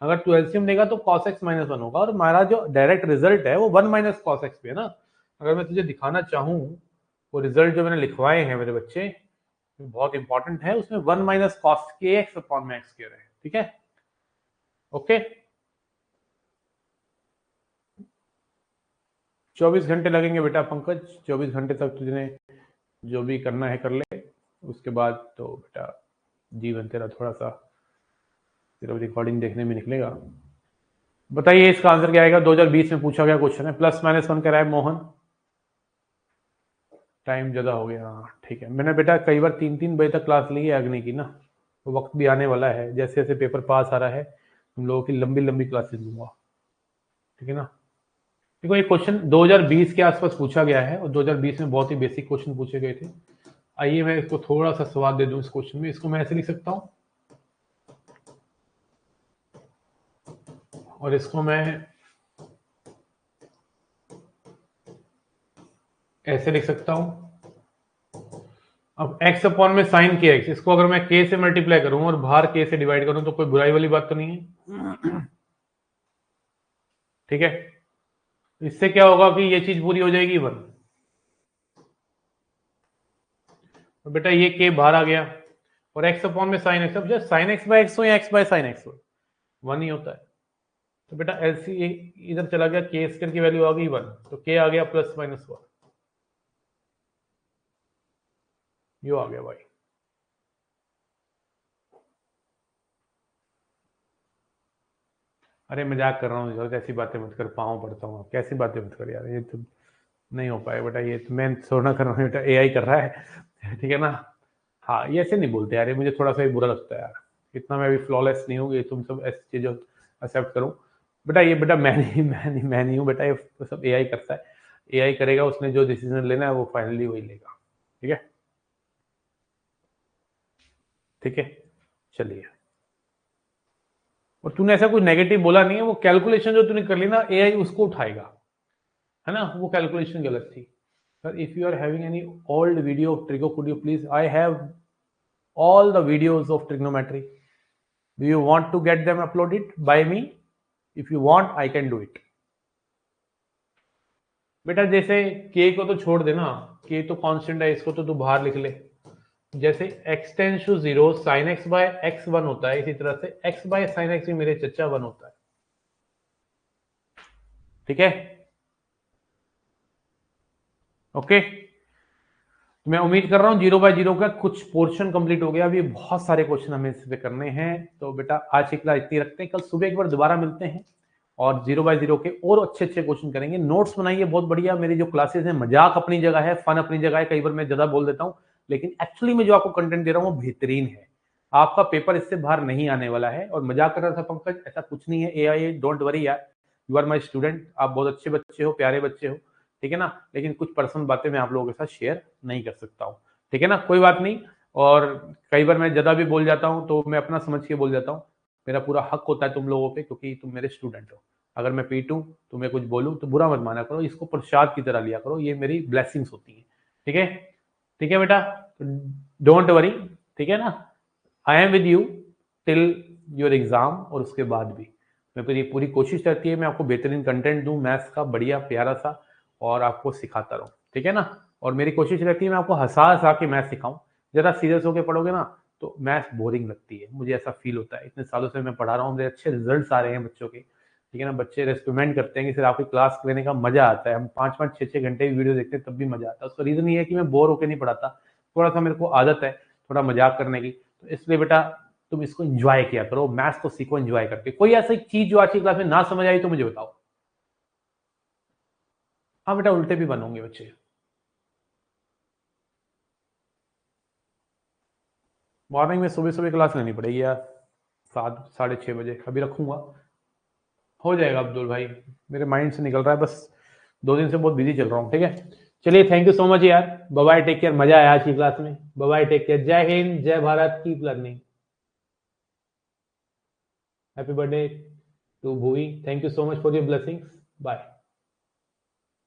अगर तू एलसीएम लेगा तो cos x -1 होगा, और हमारा जो डायरेक्ट रिजल्ट है वो 1 - cos x पे है ना। अगर मैं तुझे दिखाना चाहूँ, वो रिजल्ट जो मैंने लिखवाए हैं मेरे बच्चे, बहुत इंपॉर्टेंट है, उसमें 1 - cos kx अपॉन में एक्स स्क्वायर है। ठीक है, ओके। 24 घंटे लगेंगे बेटा पंकज, 24 घंटे तक तुझे जो भी करना है कर ले, उसके बाद तो बेटा जीवन तेरा थोड़ा सा सिर्फ रिकॉर्डिंग देखने में निकलेगा। बताइए इसका आंसर क्या आएगा, 2020 में पूछा गया क्वेश्चन है, +-1 कह रहा है मोहन। टाइम ज्यादा हो गया, हाँ ठीक है। मैंने बेटा कई बार 3-3 बजे तक क्लास ली है अग्नि की ना, तो वक्त भी आने वाला है, जैसे जैसे पेपर पास आ रहा है तुम लोगों की लंबी लंबी क्लासेस लूंगा। ठीक है ना। देखो ये क्वेश्चन 2020 के आसपास पूछा गया है, और 2020 में बहुत ही बेसिक क्वेश्चन पूछे गए थे। आइए मैं इसको थोड़ा सा स्वाद दे दूं इस क्वेश्चन में। इसको मैं ऐसे लिख सकता हूं, और इसको मैं ऐसे लिख सकता हूं, अब x अपॉन में साइन के एक्स, इसको अगर मैं k से मल्टीप्लाई करूं और बाहर k से डिवाइड करूं तो कोई बुराई वाली बात तो नहीं है। ठीक है, इससे क्या होगा कि ये चीज पूरी हो जाएगी 1। तो बेटा ये k बाहर आ गया और x अपॉन में साइन एक्स, अब जब साइन एक्स बाय एक्स हो या एक्स बाय साइन एक्स हो 1 ही होता है। तो बेटा एलसी इधर चला गया, के स्क्वायर की वैल्यू आ गई 1, तो के आ गया प्लस माइनस 1, यो आ गया भाई। अरे मजाक कर रहा हूँ, ऐसी बातें मत कर, पाँव पड़ता हूँ, कैसी बातें मत कर यार, ये तो नहीं हो पाएगा बेटा, ये तो मैं थोड़ा कर रहा हूँ बेटा, एआई कर रहा है। ठीक है ना। हाँ, ये ऐसे नहीं बोलते यार, ये मुझे थोड़ा सा ही बुरा लगता है यार, इतना मैं भी फ्लॉलेस नहीं हूँ, ये तुम सब ऐसी चीज़ों एक्सेप्ट करो बेटा। ये बेटा मैं नहीं हूँ बेटा, ये सब एआई करता है। एआई करेगा, उसने जो डिसीजन लेना है वो फाइनली वही लेगा। ठीक है, ठीक है, चलिए। और तूने ऐसा कोई नेगेटिव बोला नहीं है, वो कैलकुलेशन जो तूने कर ली ना, एआई उसको उठाएगा, है ना, वो कैलकुलेशन गलत थी। Sir if you are having any old video of trigo, could you please, I have all the videos of trigonometry, do you want to get them uploaded by me? If you want I can do it। बेटा जैसे k को तो छोड़ देना, k तो constant है, इसको तो तू बाहर लिख ले। जैसे x tends to 0 sin x बाय x 1 होता है, इसी तरह से x बाय sin x भी मेरे चच्चा 1 होता है। ठीक है, ओके। मैं उम्मीद कर रहा हूँ 0 बाय 0 का कुछ पोर्शन कंप्लीट हो गया, अभी बहुत सारे क्वेश्चन हमें इस पे करने हैं। तो बेटा आज की क्लास इतनी रखते हैं, कल सुबह एक बार दोबारा मिलते हैं और 0 बाय 0 के और अच्छे अच्छे क्वेश्चन करेंगे। नोट्स बनाइए बहुत बढ़िया। मेरी जो क्लासेस हैं, मजाक अपनी जगह है, फन अपनी जगह है, कई बार मैं ज्यादा बोल देता हूँ, लेकिन एक्चुअली में जो आपको कंटेंट दे रहा हूँ वो बेहतरीन है। आपका पेपर इससे बाहर नहीं आने वाला है। और मजाक कर रहा था पंकज, ऐसा कुछ नहीं है। एआई डोंट वरी यार, यू आर माई स्टूडेंट, आप बहुत अच्छे बच्चे हो, प्यारे बच्चे हो, ठीक है ना। लेकिन कुछ पर्सनल बातें मैं आप लोगों के साथ शेयर नहीं कर सकता हूँ, ठीक है ना, कोई बात नहीं। और कई बार मैं ज्यादा भी बोल जाता हूँ तो मैं अपना समझ के बोल जाता हूँ, मेरा पूरा हक होता है तुम लोगों पे, क्योंकि तुम मेरे स्टूडेंट हो। अगर मैं पीटूं, तुम्हें कुछ बोलूं तो बुरा मत माना करो, इसको प्रसाद की तरह लिया करो, ये मेरी ब्लेसिंग्स होती है। ठीक है, ठीक है बेटा, डोंट वरी, ठीक है ना। I am with you till your exam, और उसके बाद भी मेरी पूरी कोशिश रहती है मैं आपको बेहतरीन कंटेंट दूं, मैथ्स का बढ़िया प्यारा सा, और आपको सिखाता रहूं, ठीक है ना। और मेरी कोशिश रहती है मैं आपको हंसा हंसा के मैथ्स सिखाऊं। जरा सीरियस होकर पढ़ोगे ना तो मैथ्स बोरिंग लगती है, मुझे ऐसा फील होता है। इतने सालों से मैं पढ़ा रहा हूँ, मेरे अच्छे रिजल्ट्स आ रहे हैं बच्चों के, ठीक है ना। बच्चे रेस्पेक्ट करते हैं कि सर आपकी क्लास लेने का मजा आता है, हम 5-5 6-6 घंटे वीडियो देखते हैं तब भी मजा आता है। उसका रीजन ये है कि मैं बोर होकर नहीं पढ़ाता, थोड़ा सा मेरे को आदत है थोड़ा मजाक करने की, तो इसलिए बेटा तुम इसको एंजॉय किया करो, मैथ्स को सीखो एंजॉय करके। कोई ऐसी चीज जो आज की क्लास में ना समझ आई तो मुझे बताओ। हाँ बेटा, उल्टे भी बनोगे बच्चे। मॉर्निंग में सुबह सुबह क्लास लेनी पड़ेगी यार, 7 साढ़े 6 बजे, अभी रखूंगा। हो जाएगा अब्दुल भाई, मेरे माइंड से निकल रहा है, बस 2 दिन से बहुत बिजी चल रहा हूँ। ठीक है, चलिए, थैंक यू सो मच यार, बाय बाय, टेक केयर, मजा आया आज की क्लास में, बाय बाय, टेक केयर, जय हिंद, जय Bharat, keep learning, happy birthday to Bhuvi, thank you so much for your blessings, bye.